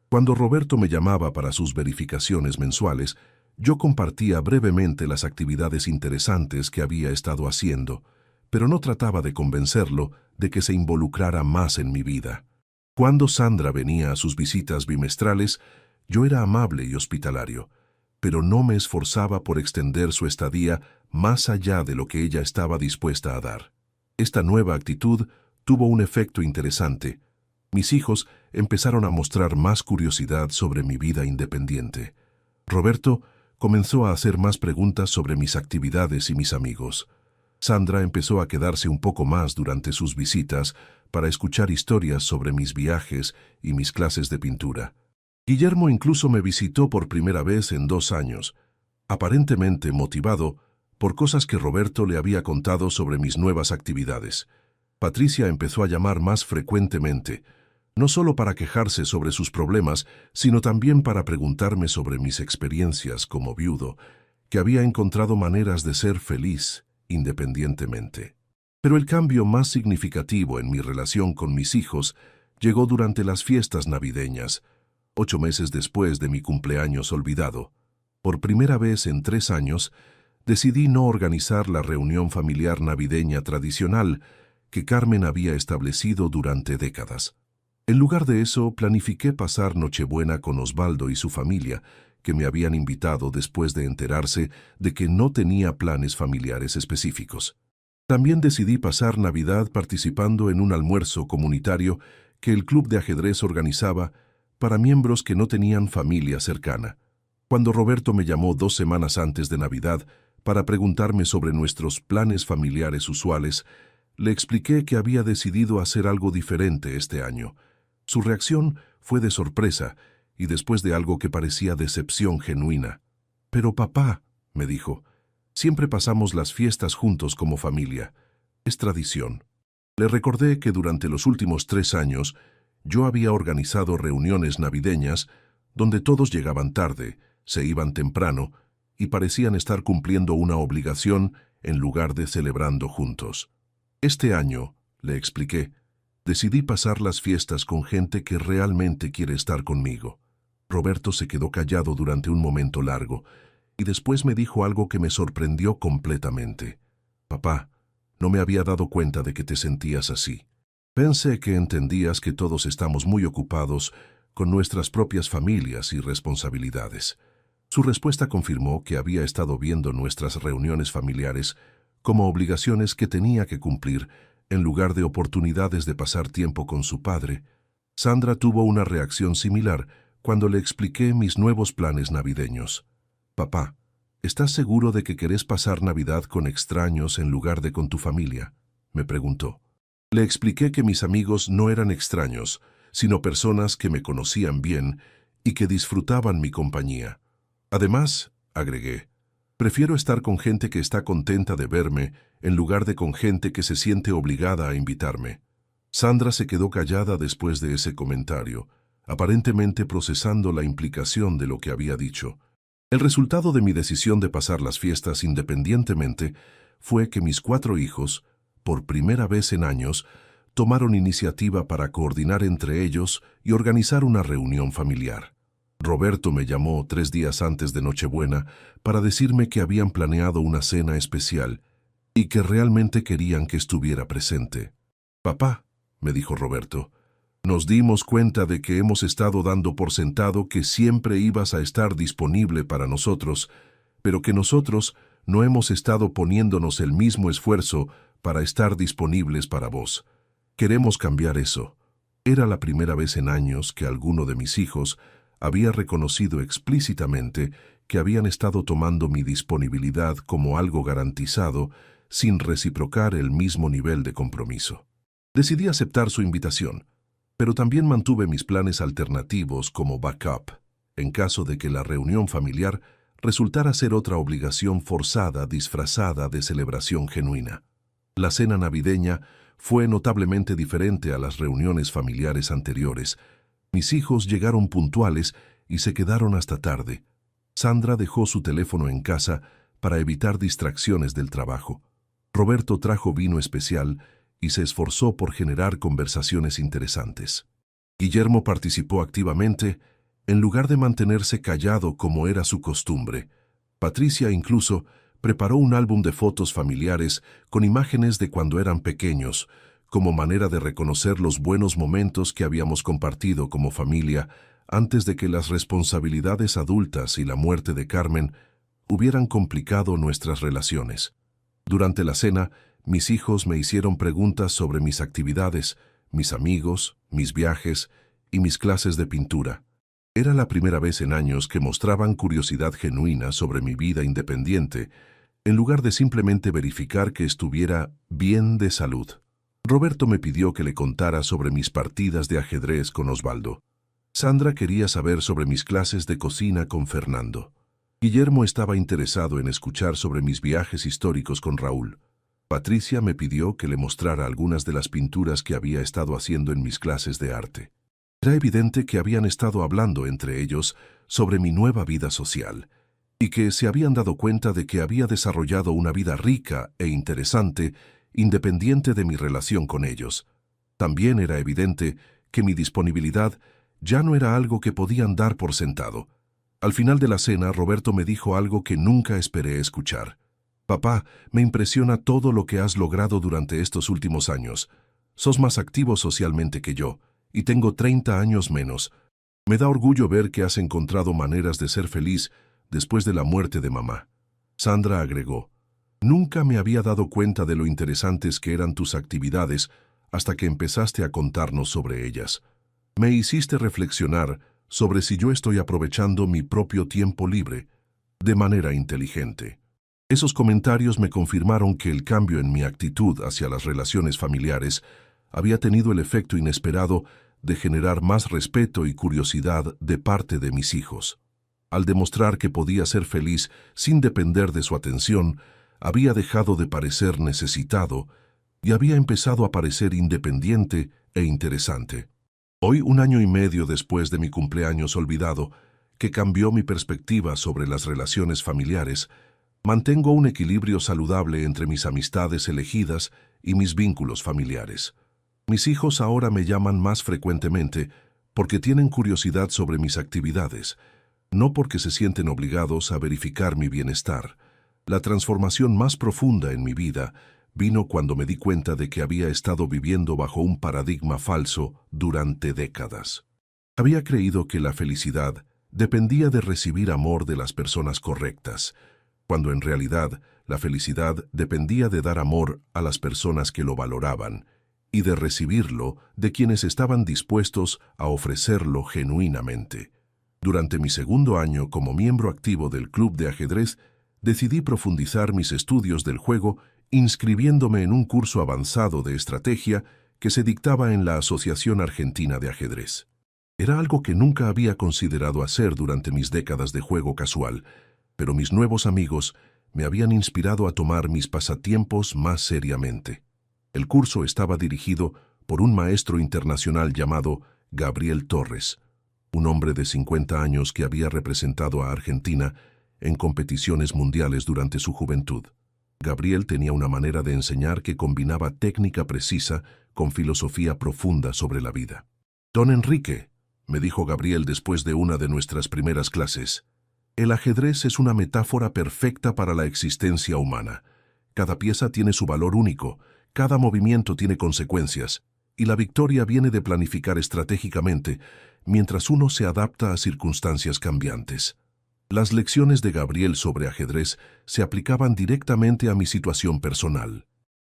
Cuando Roberto me llamaba para sus verificaciones mensuales, yo compartía brevemente las actividades interesantes que había estado haciendo, pero no trataba de convencerlo de que se involucrara más en mi vida. Cuando Sandra venía a sus visitas bimestrales, yo era amable y hospitalario, pero no me esforzaba por extender su estadía más allá de lo que ella estaba dispuesta a dar. Esta nueva actitud tuvo un efecto interesante. Mis hijos empezaron a mostrar más curiosidad sobre mi vida independiente. Roberto comenzó a hacer más preguntas sobre mis actividades y mis amigos. Sandra empezó a quedarse un poco más durante sus visitas para escuchar historias sobre mis viajes y mis clases de pintura. Guillermo incluso me visitó por primera vez en 2 años, aparentemente motivado por cosas que Roberto le había contado sobre mis nuevas actividades. Patricia empezó a llamar más frecuentemente, no solo para quejarse sobre sus problemas, sino también para preguntarme sobre mis experiencias como viudo, que había encontrado maneras de ser feliz independientemente. Pero el cambio más significativo en mi relación con mis hijos llegó durante las fiestas navideñas, 8 meses después de mi cumpleaños olvidado. Por primera vez en 3 años, decidí no organizar la reunión familiar navideña tradicional que Carmen había establecido durante décadas. En lugar de eso, planifiqué pasar Nochebuena con Osvaldo y su familia, que me habían invitado después de enterarse de que no tenía planes familiares específicos. También decidí pasar Navidad participando en un almuerzo comunitario que el club de ajedrez organizaba para miembros que no tenían familia cercana. Cuando Roberto me llamó 2 semanas antes de Navidad para preguntarme sobre nuestros planes familiares usuales, le expliqué que había decidido hacer algo diferente este año. Su reacción fue de sorpresa y después de algo que parecía decepción genuina. «Pero papá», me dijo, «siempre pasamos las fiestas juntos como familia. Es tradición». Le recordé que durante los últimos 3 años yo había organizado reuniones navideñas donde todos llegaban tarde, se iban temprano y parecían estar cumpliendo una obligación en lugar de celebrando juntos. Este año, le expliqué, decidí pasar las fiestas con gente que realmente quiere estar conmigo. Roberto se quedó callado durante un momento largo y después me dijo algo que me sorprendió completamente. «Papá, no me había dado cuenta de que te sentías así. Pensé que entendías que todos estamos muy ocupados con nuestras propias familias y responsabilidades». Su respuesta confirmó que había estado viendo nuestras reuniones familiares como obligaciones que tenía que cumplir en lugar de oportunidades de pasar tiempo con su padre. Sandra tuvo una reacción similar cuando le expliqué mis nuevos planes navideños. «Papá, ¿estás seguro de que querés pasar Navidad con extraños en lugar de con tu familia?», me preguntó. Le expliqué que mis amigos no eran extraños, sino personas que me conocían bien y que disfrutaban mi compañía. Además, agregué, prefiero estar con gente que está contenta de verme en lugar de con gente que se siente obligada a invitarme. Sandra se quedó callada después de ese comentario, aparentemente procesando la implicación de lo que había dicho. El resultado de mi decisión de pasar las fiestas independientemente fue que mis 4 hijos, por primera vez en años, tomaron iniciativa para coordinar entre ellos y organizar una reunión familiar. Roberto me llamó 3 días antes de Nochebuena para decirme que habían planeado una cena especial y que realmente querían que estuviera presente. «Papá», me dijo Roberto, «nos dimos cuenta de que hemos estado dando por sentado que siempre ibas a estar disponible para nosotros, pero que nosotros no hemos estado poniéndonos el mismo esfuerzo para estar disponibles para vos. Queremos cambiar eso». Era la primera vez en años que alguno de mis hijos había reconocido explícitamente que habían estado tomando mi disponibilidad como algo garantizado sin reciprocar el mismo nivel de compromiso. Decidí aceptar su invitación, pero también mantuve mis planes alternativos como backup, en caso de que la reunión familiar resultara ser otra obligación forzada disfrazada de celebración genuina. La cena navideña fue notablemente diferente a las reuniones familiares anteriores. Mis hijos llegaron puntuales y se quedaron hasta tarde. Sandra dejó su teléfono en casa para evitar distracciones del trabajo. Roberto trajo vino especial y se esforzó por generar conversaciones interesantes. Guillermo participó activamente, en lugar de mantenerse callado como era su costumbre. Patricia incluso preparó un álbum de fotos familiares con imágenes de cuando eran pequeños, como manera de reconocer los buenos momentos que habíamos compartido como familia antes de que las responsabilidades adultas y la muerte de Carmen hubieran complicado nuestras relaciones. Durante la cena, mis hijos me hicieron preguntas sobre mis actividades, mis amigos, mis viajes y mis clases de pintura. Era la primera vez en años que mostraban curiosidad genuina sobre mi vida independiente, en lugar de simplemente verificar que estuviera bien de salud. Roberto me pidió que le contara sobre mis partidas de ajedrez con Osvaldo. Sandra quería saber sobre mis clases de cocina con Fernando. Guillermo estaba interesado en escuchar sobre mis viajes históricos con Raúl. Patricia me pidió que le mostrara algunas de las pinturas que había estado haciendo en mis clases de arte. Era evidente que habían estado hablando entre ellos sobre mi nueva vida social y que se habían dado cuenta de que había desarrollado una vida rica e interesante, independiente de mi relación con ellos. También era evidente que mi disponibilidad ya no era algo que podían dar por sentado. Al final de la cena, Roberto me dijo algo que nunca esperé escuchar. «Papá, me impresiona todo lo que has logrado durante estos últimos años. Sos más activo socialmente que yo, y tengo 30 años menos. Me da orgullo ver que has encontrado maneras de ser feliz después de la muerte de mamá». Sandra agregó: «Nunca me había dado cuenta de lo interesantes que eran tus actividades hasta que empezaste a contarnos sobre ellas. Me hiciste reflexionar sobre si yo estoy aprovechando mi propio tiempo libre de manera inteligente». Esos comentarios me confirmaron que el cambio en mi actitud hacia las relaciones familiares había tenido el efecto inesperado de generar más respeto y curiosidad de parte de mis hijos. Al demostrar que podía ser feliz sin depender de su atención, había dejado de parecer necesitado y había empezado a parecer independiente e interesante. Hoy, 1 año y medio después de mi cumpleaños olvidado, que cambió mi perspectiva sobre las relaciones familiares, mantengo un equilibrio saludable entre mis amistades elegidas y mis vínculos familiares. Mis hijos ahora me llaman más frecuentemente porque tienen curiosidad sobre mis actividades, no porque se sienten obligados a verificar mi bienestar. La transformación más profunda en mi vida vino cuando me di cuenta de que había estado viviendo bajo un paradigma falso durante décadas. Había creído que la felicidad dependía de recibir amor de las personas correctas, cuando en realidad la felicidad dependía de dar amor a las personas que lo valoraban y de recibirlo de quienes estaban dispuestos a ofrecerlo genuinamente. Durante mi 2.º año como miembro activo del Club de Ajedrez, decidí profundizar mis estudios del juego inscribiéndome en un curso avanzado de estrategia que se dictaba en la Asociación Argentina de Ajedrez. Era algo que nunca había considerado hacer durante mis décadas de juego casual, pero mis nuevos amigos me habían inspirado a tomar mis pasatiempos más seriamente. El curso estaba dirigido por un maestro internacional llamado Gabriel Torres, un hombre de 50 años que había representado a Argentina en competiciones mundiales durante su juventud. Gabriel tenía una manera de enseñar que combinaba técnica precisa con filosofía profunda sobre la vida. «Don Enrique», me dijo Gabriel después de una de nuestras primeras clases, «el ajedrez es una metáfora perfecta para la existencia humana. Cada pieza tiene su valor único, cada movimiento tiene consecuencias, y la victoria viene de planificar estratégicamente, mientras uno se adapta a circunstancias cambiantes». Las lecciones de Gabriel sobre ajedrez se aplicaban directamente a mi situación personal.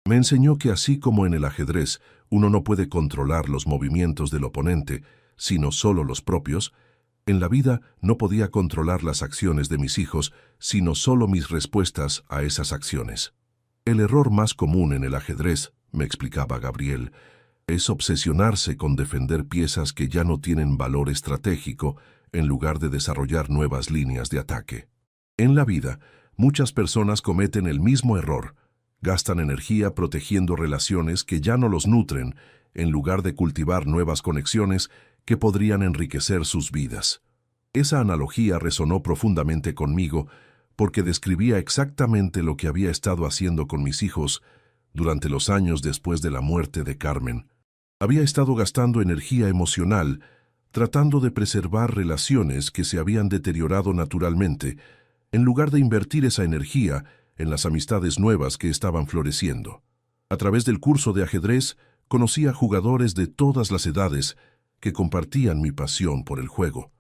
Me enseñó que así como en el ajedrez uno no puede controlar los movimientos del oponente, sino solo los propios, en la vida no podía controlar las acciones de mis hijos, sino solo mis respuestas a esas acciones. El error más común en el ajedrez, me explicaba Gabriel, es obsesionarse con defender piezas que ya no tienen valor estratégico en lugar de desarrollar nuevas líneas de ataque. En la vida, muchas personas cometen el mismo error. Gastan energía protegiendo relaciones que ya no los nutren, en lugar de cultivar nuevas conexiones que podrían enriquecer sus vidas. Esa analogía resonó profundamente conmigo porque describía exactamente lo que había estado haciendo con mis hijos durante los años después de la muerte de Carmen. Había estado gastando energía emocional tratando de preservar relaciones que se habían deteriorado naturalmente, en lugar de invertir esa energía en las amistades nuevas que estaban floreciendo. A través del curso de ajedrez, conocí a jugadores de todas las edades que compartían mi pasión por el juego.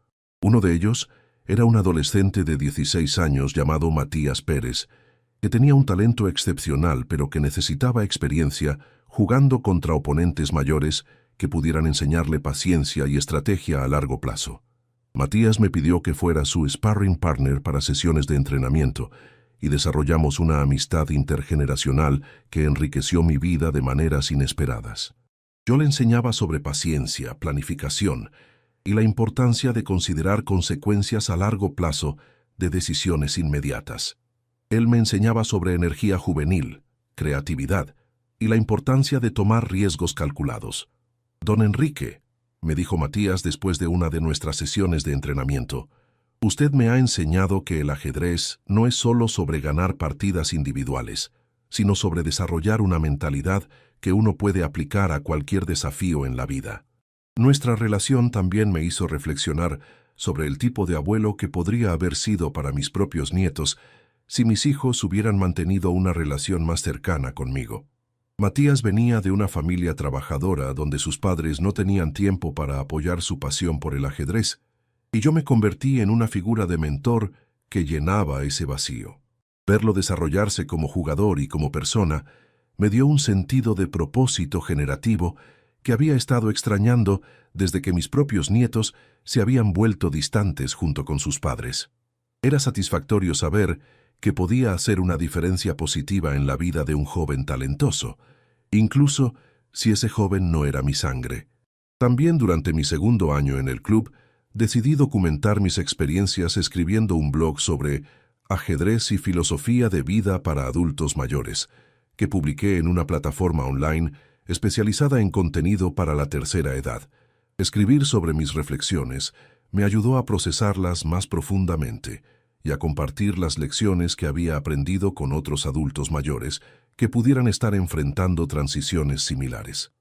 Uno de ellos era un adolescente de 16 años llamado Matías Pérez, que tenía un talento excepcional pero que necesitaba experiencia jugando contra oponentes mayores que pudieran enseñarle paciencia y estrategia a largo plazo. Matías me pidió que fuera su sparring partner para sesiones de entrenamiento y desarrollamos una amistad intergeneracional que enriqueció mi vida de maneras inesperadas. Yo le enseñaba sobre paciencia, planificación y la importancia de considerar consecuencias a largo plazo de decisiones inmediatas. Él me enseñaba sobre energía juvenil, creatividad y la importancia de tomar riesgos calculados. Don Enrique, me dijo Matías después de una de nuestras sesiones de entrenamiento, usted me ha enseñado que el ajedrez no es solo sobre ganar partidas individuales, sino sobre desarrollar una mentalidad que uno puede aplicar a cualquier desafío en la vida. Nuestra relación también me hizo reflexionar sobre el tipo de abuelo que podría haber sido para mis propios nietos si mis hijos hubieran mantenido una relación más cercana conmigo. Matías venía de una familia trabajadora donde sus padres no tenían tiempo para apoyar su pasión por el ajedrez, y yo me convertí en una figura de mentor que llenaba ese vacío. Verlo desarrollarse como jugador y como persona me dio un sentido de propósito generativo que había estado extrañando desde que mis propios nietos se habían vuelto distantes junto con sus padres. Era satisfactorio saber que podía hacer una diferencia positiva en la vida de un joven talentoso, incluso si ese joven no era mi sangre. También durante mi segundo año en el club, decidí documentar mis experiencias escribiendo un blog sobre ajedrez y filosofía de vida para adultos mayores, que publiqué en una plataforma online especializada en contenido para la tercera edad. Escribir sobre mis reflexiones me ayudó a procesarlas más profundamente y a compartir las lecciones que había aprendido con otros adultos mayores que pudieran estar enfrentando transiciones similares.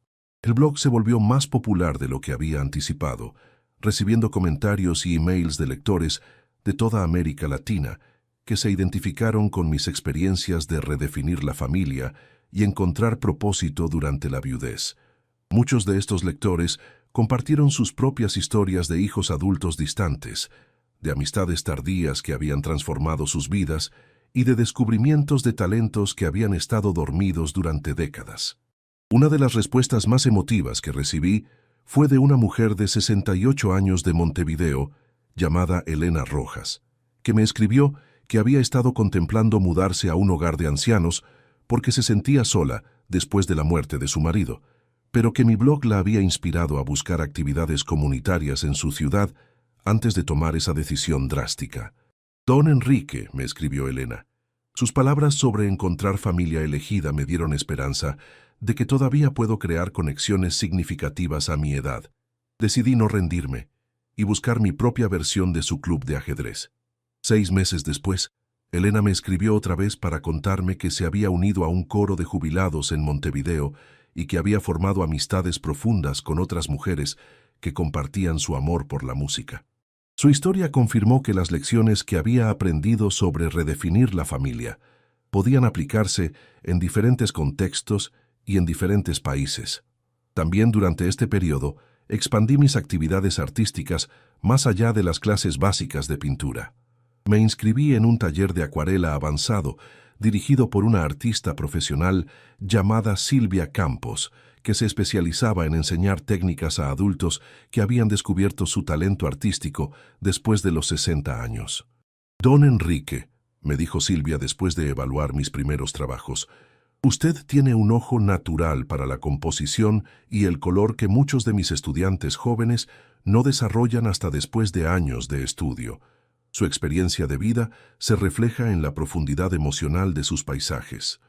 El blog se volvió más popular de lo que había anticipado, recibiendo comentarios y emails de lectores de toda América Latina que se identificaron con mis experiencias de redefinir la familia y encontrar propósito durante la viudez. Muchos de estos lectores compartieron sus propias historias de hijos adultos distantes, de amistades tardías que habían transformado sus vidas y de descubrimientos de talentos que habían estado dormidos durante décadas. Una de las respuestas más emotivas que recibí fue de una mujer de 68 años de Montevideo, llamada Elena Rojas, que me escribió que había estado contemplando mudarse a un hogar de ancianos porque se sentía sola después de la muerte de su marido, pero que mi blog la había inspirado a buscar actividades comunitarias en su ciudad antes de tomar esa decisión drástica. Don Enrique, me escribió Elena. Sus palabras sobre encontrar familia elegida me dieron esperanza de que todavía puedo crear conexiones significativas a mi edad. Decidí no rendirme y buscar mi propia versión de su club de ajedrez. 6 meses después, Elena me escribió otra vez para contarme que se había unido a un coro de jubilados en Montevideo y que había formado amistades profundas con otras mujeres que compartían su amor por la música. Su historia confirmó que las lecciones que había aprendido sobre redefinir la familia podían aplicarse en diferentes contextos y en diferentes países. También durante este periodo, expandí mis actividades artísticas más allá de las clases básicas de pintura. Me inscribí en un taller de acuarela avanzado dirigido por una artista profesional llamada Silvia Campos, que se especializaba en enseñar técnicas a adultos que habían descubierto su talento artístico después de los 60 años. Don Enrique, me dijo Silvia después de evaluar mis primeros trabajos, usted tiene un ojo natural para la composición y el color que muchos de mis estudiantes jóvenes no desarrollan hasta después de años de estudio. Su experiencia de vida se refleja en la profundidad emocional de sus paisajes.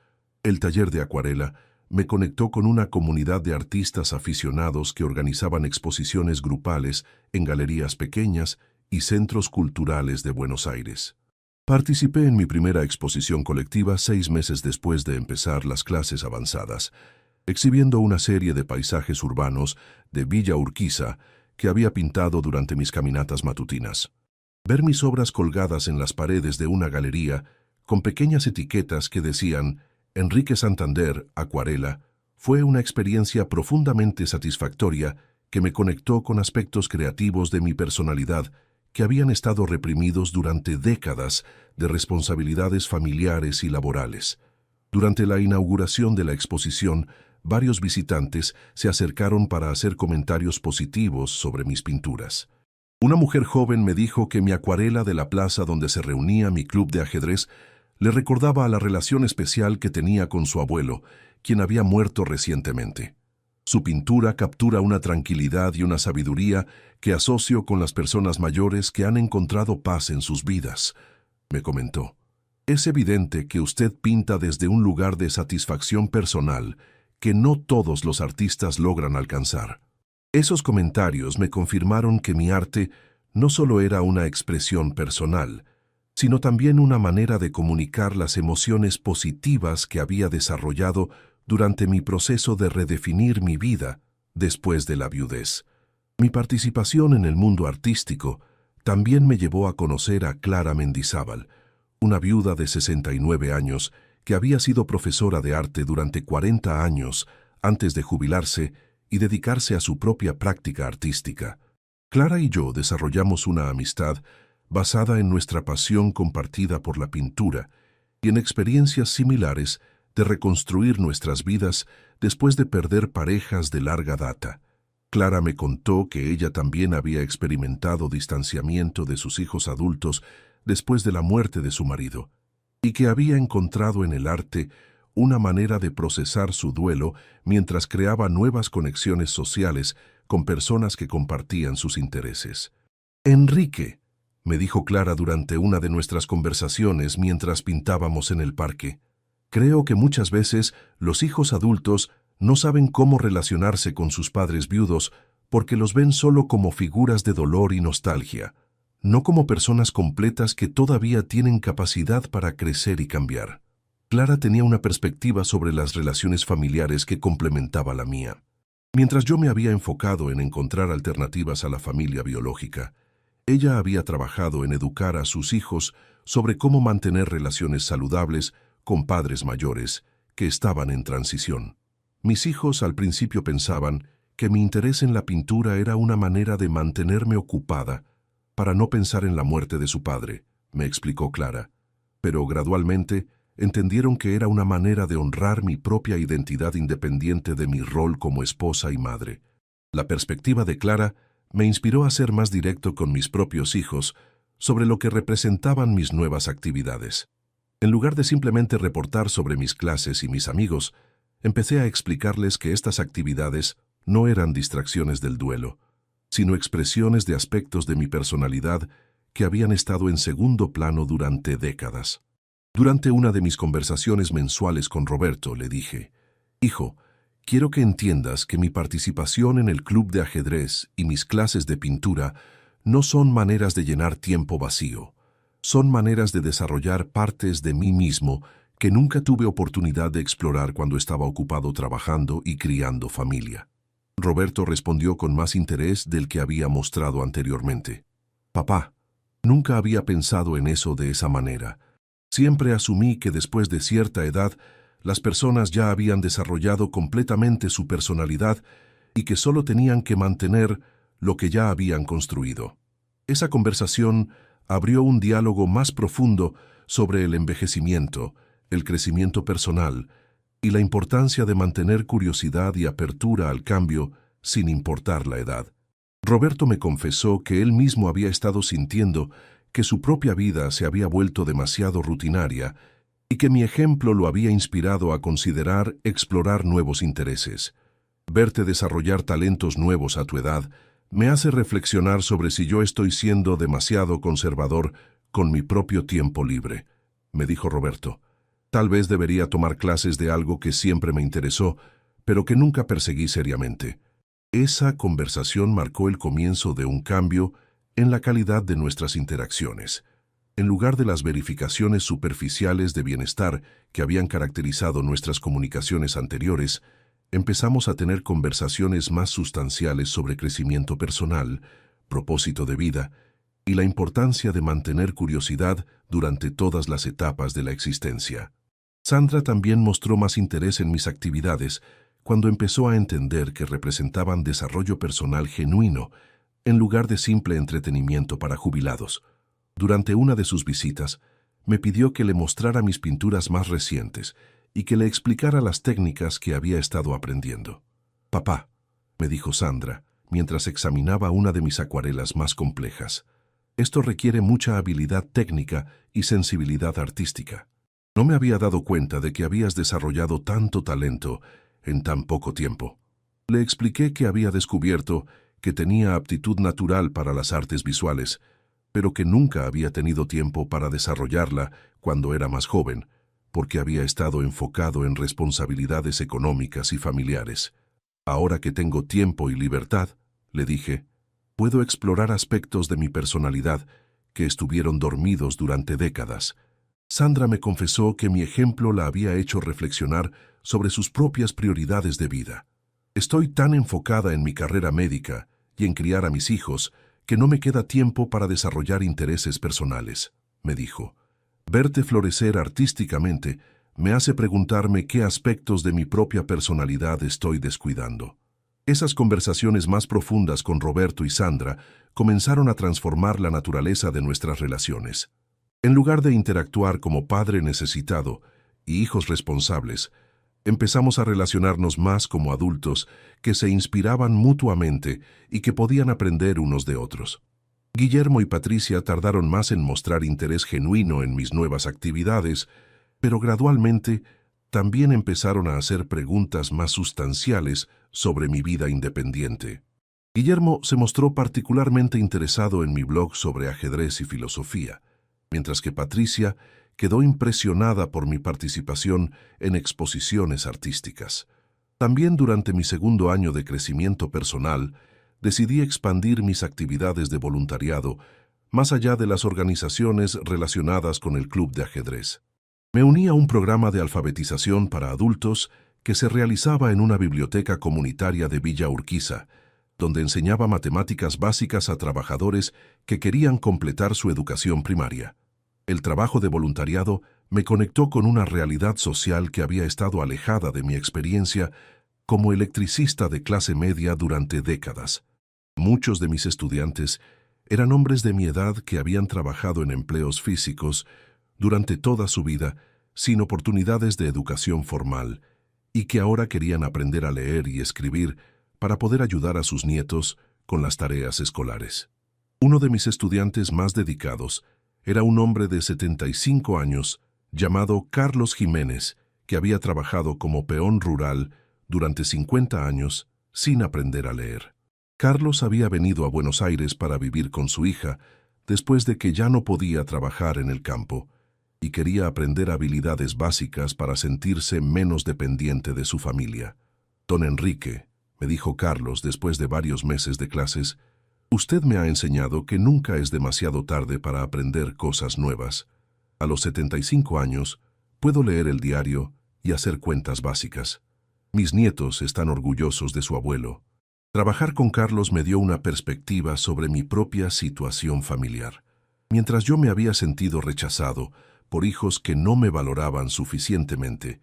El taller de acuarela me conectó con una comunidad de artistas aficionados que organizaban exposiciones grupales en galerías pequeñas y centros culturales de Buenos Aires. Participé en mi primera exposición colectiva 6 meses después de empezar las clases avanzadas, exhibiendo una serie de paisajes urbanos de Villa Urquiza que había pintado durante mis caminatas matutinas. Ver mis obras colgadas en las paredes de una galería, con pequeñas etiquetas que decían Enrique Santander, acuarela, fue una experiencia profundamente satisfactoria que me conectó con aspectos creativos de mi personalidad que habían estado reprimidos durante décadas de responsabilidades familiares y laborales. Durante la inauguración de la exposición, varios visitantes se acercaron para hacer comentarios positivos sobre mis pinturas. Una mujer joven me dijo que mi acuarela de la plaza donde se reunía mi club de ajedrez le recordaba a la relación especial que tenía con su abuelo, quien había muerto recientemente. Su pintura captura una tranquilidad y una sabiduría que asocio con las personas mayores que han encontrado paz en sus vidas, me comentó. Es evidente que usted pinta desde un lugar de satisfacción personal que no todos los artistas logran alcanzar. Esos comentarios me confirmaron que mi arte no solo era una expresión personal, sino también una manera de comunicar las emociones positivas que había desarrollado durante mi proceso de redefinir mi vida después de la viudez. Mi participación en el mundo artístico también me llevó a conocer a Clara Mendizábal, una viuda de 69 años que había sido profesora de arte durante 40 años antes de jubilarse y dedicarse a su propia práctica artística. Clara y yo desarrollamos una amistad basada en nuestra pasión compartida por la pintura y en experiencias similares de reconstruir nuestras vidas después de perder parejas de larga data. Clara me contó que ella también había experimentado distanciamiento de sus hijos adultos después de la muerte de su marido, y que había encontrado en el arte una manera de procesar su duelo mientras creaba nuevas conexiones sociales con personas que compartían sus intereses. «Enrique», me dijo Clara durante una de nuestras conversaciones mientras pintábamos en el parque, «creo que muchas veces los hijos adultos no saben cómo relacionarse con sus padres viudos porque los ven solo como figuras de dolor y nostalgia, no como personas completas que todavía tienen capacidad para crecer y cambiar». Clara tenía una perspectiva sobre las relaciones familiares que complementaba la mía. Mientras yo me había enfocado en encontrar alternativas a la familia biológica, ella había trabajado en educar a sus hijos sobre cómo mantener relaciones saludables con padres mayores que estaban en transición. Mis hijos al principio pensaban que mi interés en la pintura era una manera de mantenerme ocupada para no pensar en la muerte de su padre, me explicó Clara, pero gradualmente entendieron que era una manera de honrar mi propia identidad independiente de mi rol como esposa y madre. La perspectiva de Clara me inspiró a ser más directo con mis propios hijos sobre lo que representaban mis nuevas actividades. En lugar de simplemente reportar sobre mis clases y mis amigos, empecé a explicarles que estas actividades no eran distracciones del duelo, sino expresiones de aspectos de mi personalidad que habían estado en segundo plano durante décadas. Durante una de mis conversaciones mensuales con Roberto, le dije, «Hijo, quiero que entiendas que mi participación en el club de ajedrez y mis clases de pintura no son maneras de llenar tiempo vacío. Son maneras de desarrollar partes de mí mismo que nunca tuve oportunidad de explorar cuando estaba ocupado trabajando y criando familia». Roberto respondió con más interés del que había mostrado anteriormente. «Papá, nunca había pensado en eso de esa manera. Siempre asumí que después de cierta edad, las personas ya habían desarrollado completamente su personalidad y que solo tenían que mantener lo que ya habían construido». Esa conversación abrió un diálogo más profundo sobre el envejecimiento, el crecimiento personal y la importancia de mantener curiosidad y apertura al cambio sin importar la edad. Roberto me confesó que él mismo había estado sintiendo que su propia vida se había vuelto demasiado rutinaria y que mi ejemplo lo había inspirado a considerar explorar nuevos intereses. Verte desarrollar talentos nuevos a tu edad me hace reflexionar sobre si yo estoy siendo demasiado conservador con mi propio tiempo libre, me dijo Roberto. Tal vez debería tomar clases de algo que siempre me interesó, pero que nunca perseguí seriamente. Esa conversación marcó el comienzo de un cambio en la calidad de nuestras interacciones. En lugar de las verificaciones superficiales de bienestar que habían caracterizado nuestras comunicaciones anteriores, empezamos a tener conversaciones más sustanciales sobre crecimiento personal, propósito de vida y la importancia de mantener curiosidad durante todas las etapas de la existencia. Sandra también mostró más interés en mis actividades cuando empezó a entender que representaban desarrollo personal genuino en lugar de simple entretenimiento para jubilados. Durante una de sus visitas, me pidió que le mostrara mis pinturas más recientes y que le explicara las técnicas que había estado aprendiendo. «Papá», me dijo Sandra, mientras examinaba una de mis acuarelas más complejas. Esto requiere mucha habilidad técnica y sensibilidad artística. No me había dado cuenta de que habías desarrollado tanto talento en tan poco tiempo. Le expliqué que había descubierto que tenía aptitud natural para las artes visuales, pero que nunca había tenido tiempo para desarrollarla cuando era más joven, porque había estado enfocado en responsabilidades económicas y familiares. Ahora que tengo tiempo y libertad, le dije, puedo explorar aspectos de mi personalidad que estuvieron dormidos durante décadas. Sandra me confesó que mi ejemplo la había hecho reflexionar sobre sus propias prioridades de vida. Estoy tan enfocada en mi carrera médica y en criar a mis hijos que no me queda tiempo para desarrollar intereses personales, me dijo. Verte florecer artísticamente me hace preguntarme qué aspectos de mi propia personalidad estoy descuidando. Esas conversaciones más profundas con Roberto y Sandra comenzaron a transformar la naturaleza de nuestras relaciones. En lugar de interactuar como padre necesitado y hijos responsables, empezamos a relacionarnos más como adultos que se inspiraban mutuamente y que podían aprender unos de otros. Guillermo y Patricia tardaron más en mostrar interés genuino en mis nuevas actividades, pero gradualmente también empezaron a hacer preguntas más sustanciales sobre mi vida independiente. Guillermo se mostró particularmente interesado en mi blog sobre ajedrez y filosofía, mientras que Patricia quedó impresionada por mi participación en exposiciones artísticas. También durante mi segundo año de crecimiento personal, decidí expandir mis actividades de voluntariado más allá de las organizaciones relacionadas con el club de ajedrez. Me uní a un programa de alfabetización para adultos que se realizaba en una biblioteca comunitaria de Villa Urquiza, donde enseñaba matemáticas básicas a trabajadores que querían completar su educación primaria. El trabajo de voluntariado me conectó con una realidad social que había estado alejada de mi experiencia como electricista de clase media durante décadas. Muchos de mis estudiantes eran hombres de mi edad que habían trabajado en empleos físicos durante toda su vida sin oportunidades de educación formal y que ahora querían aprender a leer y escribir para poder ayudar a sus nietos con las tareas escolares. Uno de mis estudiantes más dedicados era un hombre de 75 años llamado Carlos Jiménez, que había trabajado como peón rural durante 50 años sin aprender a leer. Carlos había venido a Buenos Aires para vivir con su hija después de que ya no podía trabajar en el campo y quería aprender habilidades básicas para sentirse menos dependiente de su familia. Don Enrique, me dijo Carlos después de varios meses de clases, usted me ha enseñado que nunca es demasiado tarde para aprender cosas nuevas. A los 75 años, puedo leer el diario y hacer cuentas básicas. Mis nietos están orgullosos de su abuelo. Trabajar con Carlos me dio una perspectiva sobre mi propia situación familiar. Mientras yo me había sentido rechazado por hijos que no me valoraban suficientemente,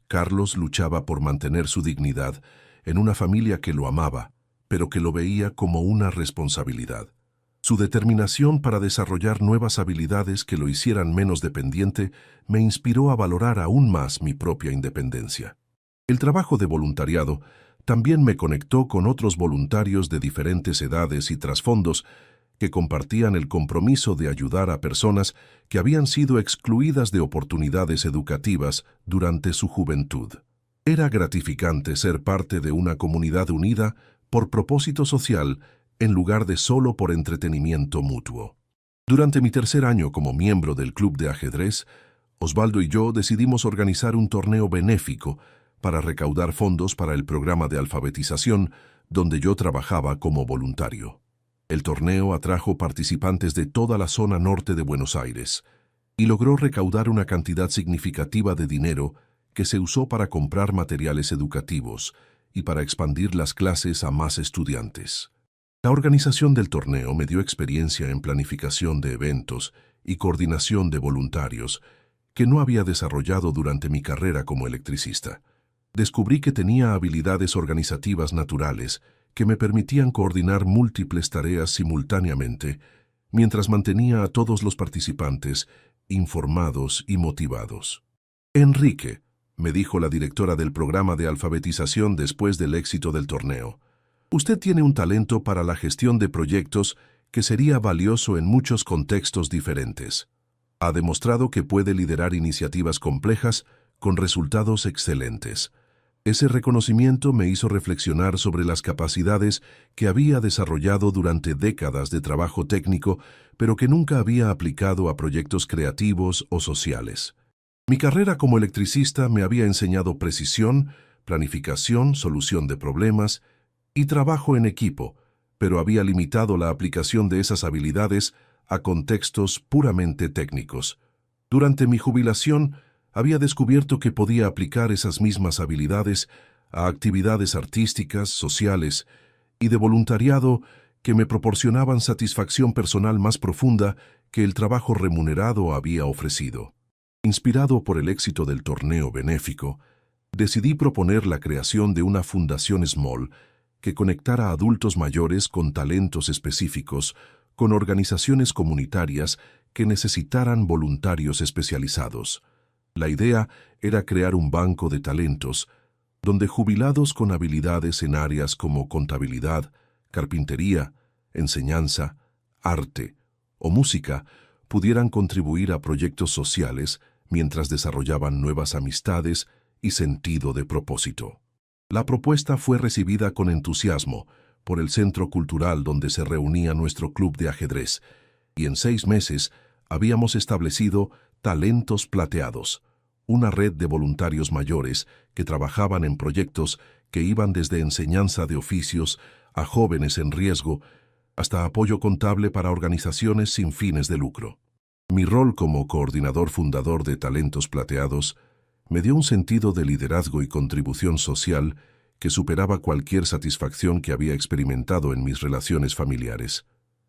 Carlos luchaba por mantener su dignidad en una familia que lo amaba, pero que lo veía como una responsabilidad. Su determinación para desarrollar nuevas habilidades que lo hicieran menos dependiente me inspiró a valorar aún más mi propia independencia. El trabajo de voluntariado también me conectó con otros voluntarios de diferentes edades y trasfondos que compartían el compromiso de ayudar a personas que habían sido excluidas de oportunidades educativas durante su juventud. Era gratificante ser parte de una comunidad unida por propósito social en lugar de solo por entretenimiento mutuo. Durante mi tercer año como miembro del club de ajedrez, Osvaldo y yo decidimos organizar un torneo benéfico para recaudar fondos para el programa de alfabetización donde yo trabajaba como voluntario. El torneo atrajo participantes de toda la zona norte de Buenos Aires y logró recaudar una cantidad significativa de dinero que se usó para comprar materiales educativos y para expandir las clases a más estudiantes. La organización del torneo me dio experiencia en planificación de eventos y coordinación de voluntarios que no había desarrollado durante mi carrera como electricista. Descubrí que tenía habilidades organizativas naturales que me permitían coordinar múltiples tareas simultáneamente, mientras mantenía a todos los participantes informados y motivados. Enrique, me dijo la directora del programa de alfabetización después del éxito del torneo, Usted tiene un talento para la gestión de proyectos que sería valioso en muchos contextos diferentes. Ha demostrado que puede liderar iniciativas complejas con resultados excelentes. Ese reconocimiento me hizo reflexionar sobre las capacidades que había desarrollado durante décadas de trabajo técnico, pero que nunca había aplicado a proyectos creativos o sociales. Mi carrera como electricista me había enseñado precisión, planificación, solución de problemas y trabajo en equipo, pero había limitado la aplicación de esas habilidades a contextos puramente técnicos. Durante mi jubilación, había descubierto que podía aplicar esas mismas habilidades a actividades artísticas, sociales y de voluntariado que me proporcionaban satisfacción personal más profunda que el trabajo remunerado había ofrecido. Inspirado por el éxito del torneo benéfico, decidí proponer la creación de una fundación Small que conectara a adultos mayores con talentos específicos con organizaciones comunitarias que necesitaran voluntarios especializados. La idea era crear un banco de talentos, donde jubilados con habilidades en áreas como contabilidad, carpintería, enseñanza, arte o música pudieran contribuir a proyectos sociales mientras desarrollaban nuevas amistades y sentido de propósito. La propuesta fue recibida con entusiasmo por el centro cultural donde se reunía nuestro club de ajedrez, y en 6 meses habíamos establecido Talentos Plateados, una red de voluntarios mayores que trabajaban en proyectos que iban desde enseñanza de oficios a jóvenes en riesgo hasta apoyo contable para organizaciones sin fines de lucro. Mi rol como coordinador fundador de Talentos Plateados me dio un sentido de liderazgo y contribución social que superaba cualquier satisfacción que había experimentado en mis relaciones familiares.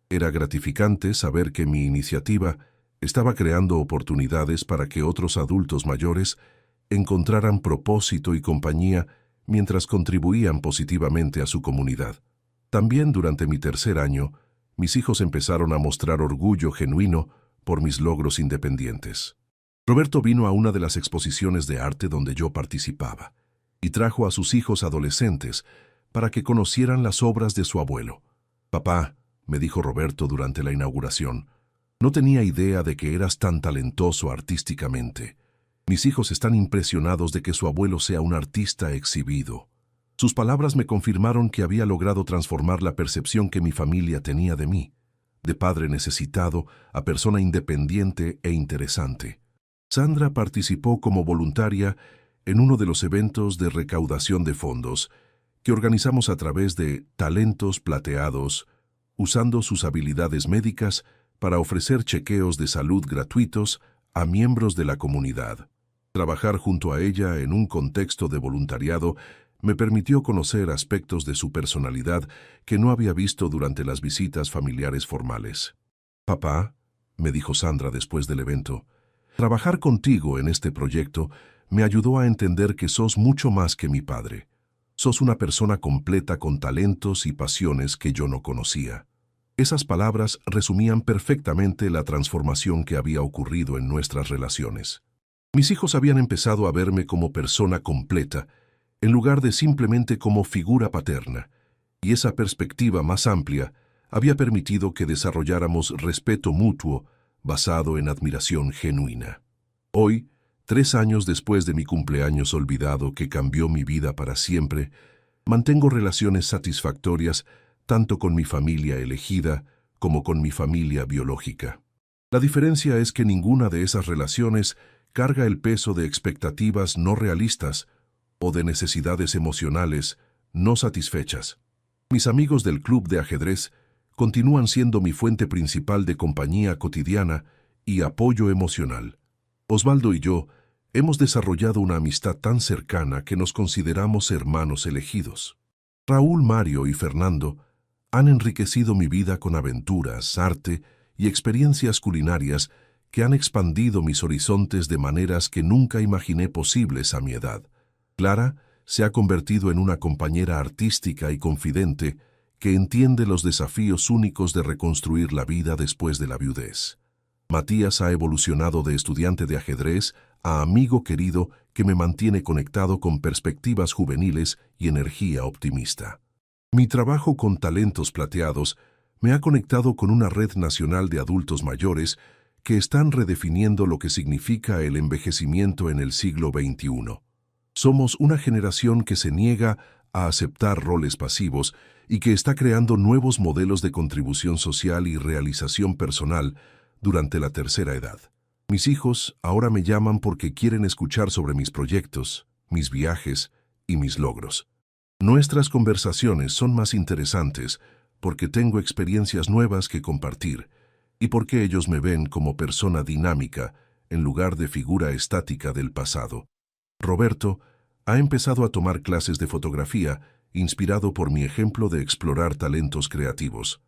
Era gratificante saber que mi iniciativa estaba creando oportunidades para que otros adultos mayores encontraran propósito y compañía mientras contribuían positivamente a su comunidad. También durante mi 3er año, mis hijos empezaron a mostrar orgullo genuino por mis logros independientes. Roberto vino a una de las exposiciones de arte donde yo participaba y trajo a sus hijos adolescentes para que conocieran las obras de su abuelo. «Papá», me dijo Roberto durante la inauguración, «no tenía idea de que eras tan talentoso artísticamente. Mis hijos están impresionados de que su abuelo sea un artista exhibido». Sus palabras me confirmaron que había logrado transformar la percepción que mi familia tenía de mí, de padre necesitado a persona independiente e interesante. Sandra participó como voluntaria en uno de los eventos de recaudación de fondos que organizamos a través de Talentos Plateados, usando sus habilidades médicas para ofrecer chequeos de salud gratuitos a miembros de la comunidad. Trabajar junto a ella en un contexto de voluntariado me permitió conocer aspectos de su personalidad que no había visto durante las visitas familiares formales. «Papá», me dijo Sandra después del evento, «trabajar contigo en este proyecto me ayudó a entender que sos mucho más que mi padre. Sos una persona completa con talentos y pasiones que yo no conocía». Esas palabras resumían perfectamente la transformación que había ocurrido en nuestras relaciones. Mis hijos habían empezado a verme como persona completa, en lugar de simplemente como figura paterna, y esa perspectiva más amplia había permitido que desarrolláramos respeto mutuo basado en admiración genuina. Hoy, 3 años después de mi cumpleaños olvidado que cambió mi vida para siempre, mantengo relaciones satisfactorias tanto con mi familia elegida como con mi familia biológica. La diferencia es que ninguna de esas relaciones carga el peso de expectativas no realistas o de necesidades emocionales no satisfechas. Mis amigos del club de ajedrez continúan siendo mi fuente principal de compañía cotidiana y apoyo emocional. Osvaldo y yo hemos desarrollado una amistad tan cercana que nos consideramos hermanos elegidos. Raúl, Mario y Fernando han enriquecido mi vida con aventuras, arte y experiencias culinarias que han expandido mis horizontes de maneras que nunca imaginé posibles a mi edad. Clara se ha convertido en una compañera artística y confidente que entiende los desafíos únicos de reconstruir la vida después de la viudez. Matías ha evolucionado de estudiante de ajedrez a amigo querido que me mantiene conectado con perspectivas juveniles y energía optimista. Mi trabajo con talentos plateados me ha conectado con una red nacional de adultos mayores que están redefiniendo lo que significa el envejecimiento en el siglo XXI. Somos una generación que se niega a aceptar roles pasivos y que está creando nuevos modelos de contribución social y realización personal durante la tercera edad. Mis hijos ahora me llaman porque quieren escuchar sobre mis proyectos, mis viajes y mis logros. Nuestras conversaciones son más interesantes porque tengo experiencias nuevas que compartir y porque ellos me ven como persona dinámica en lugar de figura estática del pasado. Roberto ha empezado a tomar clases de fotografía inspirado por mi ejemplo de explorar talentos creativos.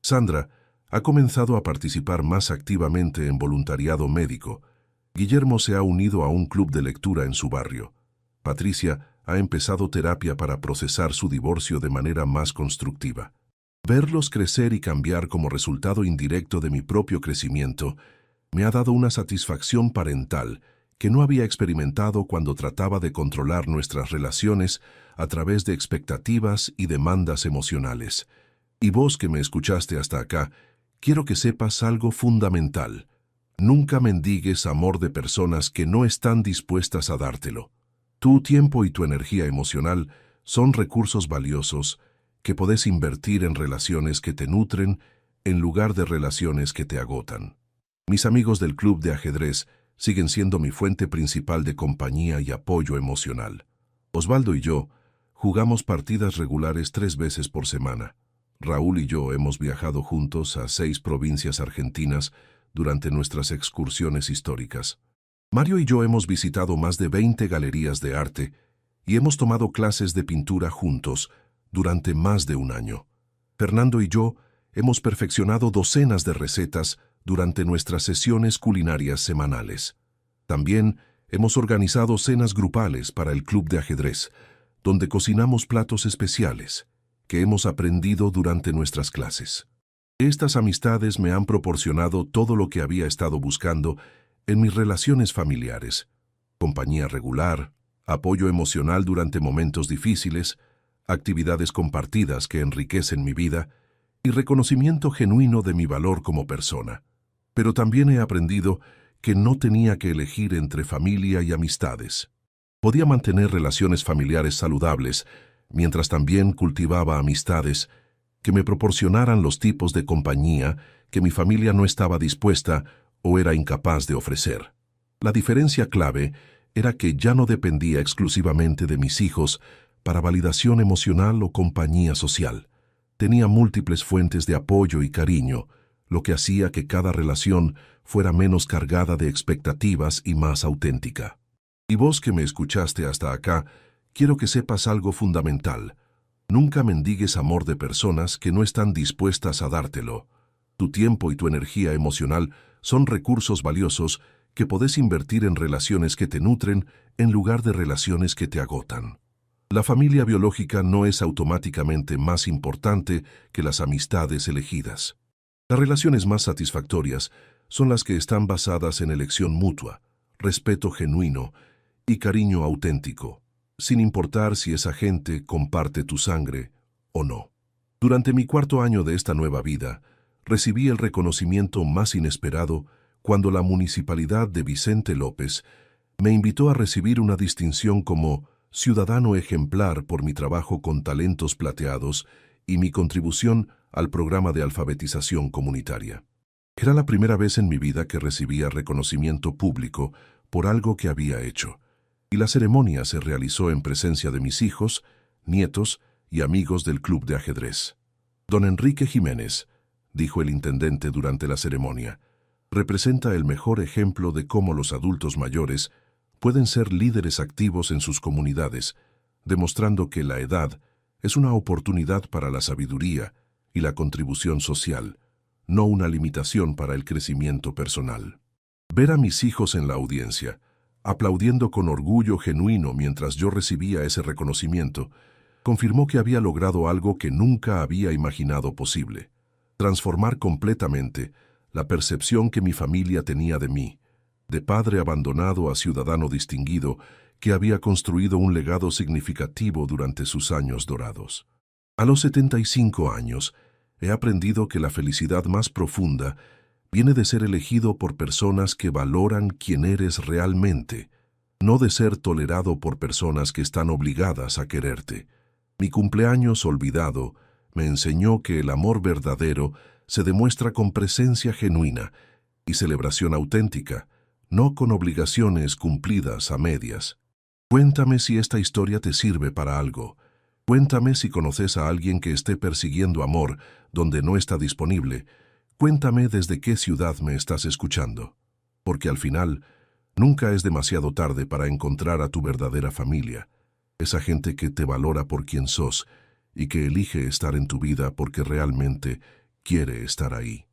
Sandra ha comenzado a participar más activamente en voluntariado médico. Guillermo se ha unido a un club de lectura en su barrio. Patricia ha empezado terapia para procesar su divorcio de manera más constructiva. Verlos crecer y cambiar como resultado indirecto de mi propio crecimiento me ha dado una satisfacción parental que no había experimentado cuando trataba de controlar nuestras relaciones a través de expectativas y demandas emocionales. Y vos que me escuchaste hasta acá, quiero que sepas algo fundamental. Nunca mendigues amor de personas que no están dispuestas a dártelo. Tu tiempo y tu energía emocional son recursos valiosos que podés invertir en relaciones que te nutren en lugar de relaciones que te agotan. Mis amigos del club de ajedrez siguen siendo mi fuente principal de compañía y apoyo emocional. Osvaldo y yo jugamos partidas regulares 3 veces por semana. Raúl y yo hemos viajado juntos a 6 provincias argentinas durante nuestras excursiones históricas. Mario y yo hemos visitado más de 20 galerías de arte y hemos tomado clases de pintura juntos durante más de un año. Fernando y yo hemos perfeccionado docenas de recetas durante nuestras sesiones culinarias semanales. También hemos organizado cenas grupales para el club de ajedrez, donde cocinamos platos especiales que hemos aprendido durante nuestras clases. Estas amistades me han proporcionado todo lo que había estado buscando en mis relaciones familiares: compañía regular, apoyo emocional durante momentos difíciles, actividades compartidas que enriquecen mi vida y reconocimiento genuino de mi valor como persona. Pero también he aprendido que no tenía que elegir entre familia y amistades. Podía mantener relaciones familiares saludables, mientras también cultivaba amistades que me proporcionaran los tipos de compañía que mi familia no estaba dispuesta o era incapaz de ofrecer. La diferencia clave era que ya no dependía exclusivamente de mis hijos para validación emocional o compañía social. Tenía múltiples fuentes de apoyo y cariño, lo que hacía que cada relación fuera menos cargada de expectativas y más auténtica. Y vos que me escuchaste hasta acá, quiero que sepas algo fundamental. Nunca mendigues amor de personas que no están dispuestas a dártelo. Tu tiempo y tu energía emocional son recursos valiosos que podés invertir en relaciones que te nutren en lugar de relaciones que te agotan. La familia biológica no es automáticamente más importante que las amistades elegidas. Las relaciones más satisfactorias son las que están basadas en elección mutua, respeto genuino y cariño auténtico, sin importar si esa gente comparte tu sangre o no. Durante mi 4.º año de esta nueva vida, recibí el reconocimiento más inesperado cuando la Municipalidad de Vicente López me invitó a recibir una distinción como ciudadano ejemplar por mi trabajo con talentos plateados y mi contribución al programa de alfabetización comunitaria. Era la primera vez en mi vida que recibía reconocimiento público por algo que había hecho, y la ceremonia se realizó en presencia de mis hijos, nietos y amigos del club de ajedrez. Don Enrique Jiménez, dijo el intendente durante la ceremonia, representa el mejor ejemplo de cómo los adultos mayores pueden ser líderes activos en sus comunidades, demostrando que la edad es una oportunidad para la sabiduría y la contribución social, no una limitación para el crecimiento personal. Ver a mis hijos en la audiencia, aplaudiendo con orgullo genuino mientras yo recibía ese reconocimiento, confirmó que había logrado algo que nunca había imaginado posible: transformar completamente la percepción que mi familia tenía de mí, de padre abandonado a ciudadano distinguido que había construido un legado significativo durante sus años dorados. A los 75 años, he aprendido que la felicidad más profunda viene de ser elegido por personas que valoran quién eres realmente, no de ser tolerado por personas que están obligadas a quererte. Mi cumpleaños olvidado me enseñó que el amor verdadero se demuestra con presencia genuina y celebración auténtica, no con obligaciones cumplidas a medias. Cuéntame si esta historia te sirve para algo. Cuéntame si conoces a alguien que esté persiguiendo amor donde no está disponible. Cuéntame desde qué ciudad me estás escuchando. Porque al final, nunca es demasiado tarde para encontrar a tu verdadera familia. Esa gente que te valora por quien sos y que elige estar en tu vida porque realmente quiere estar ahí.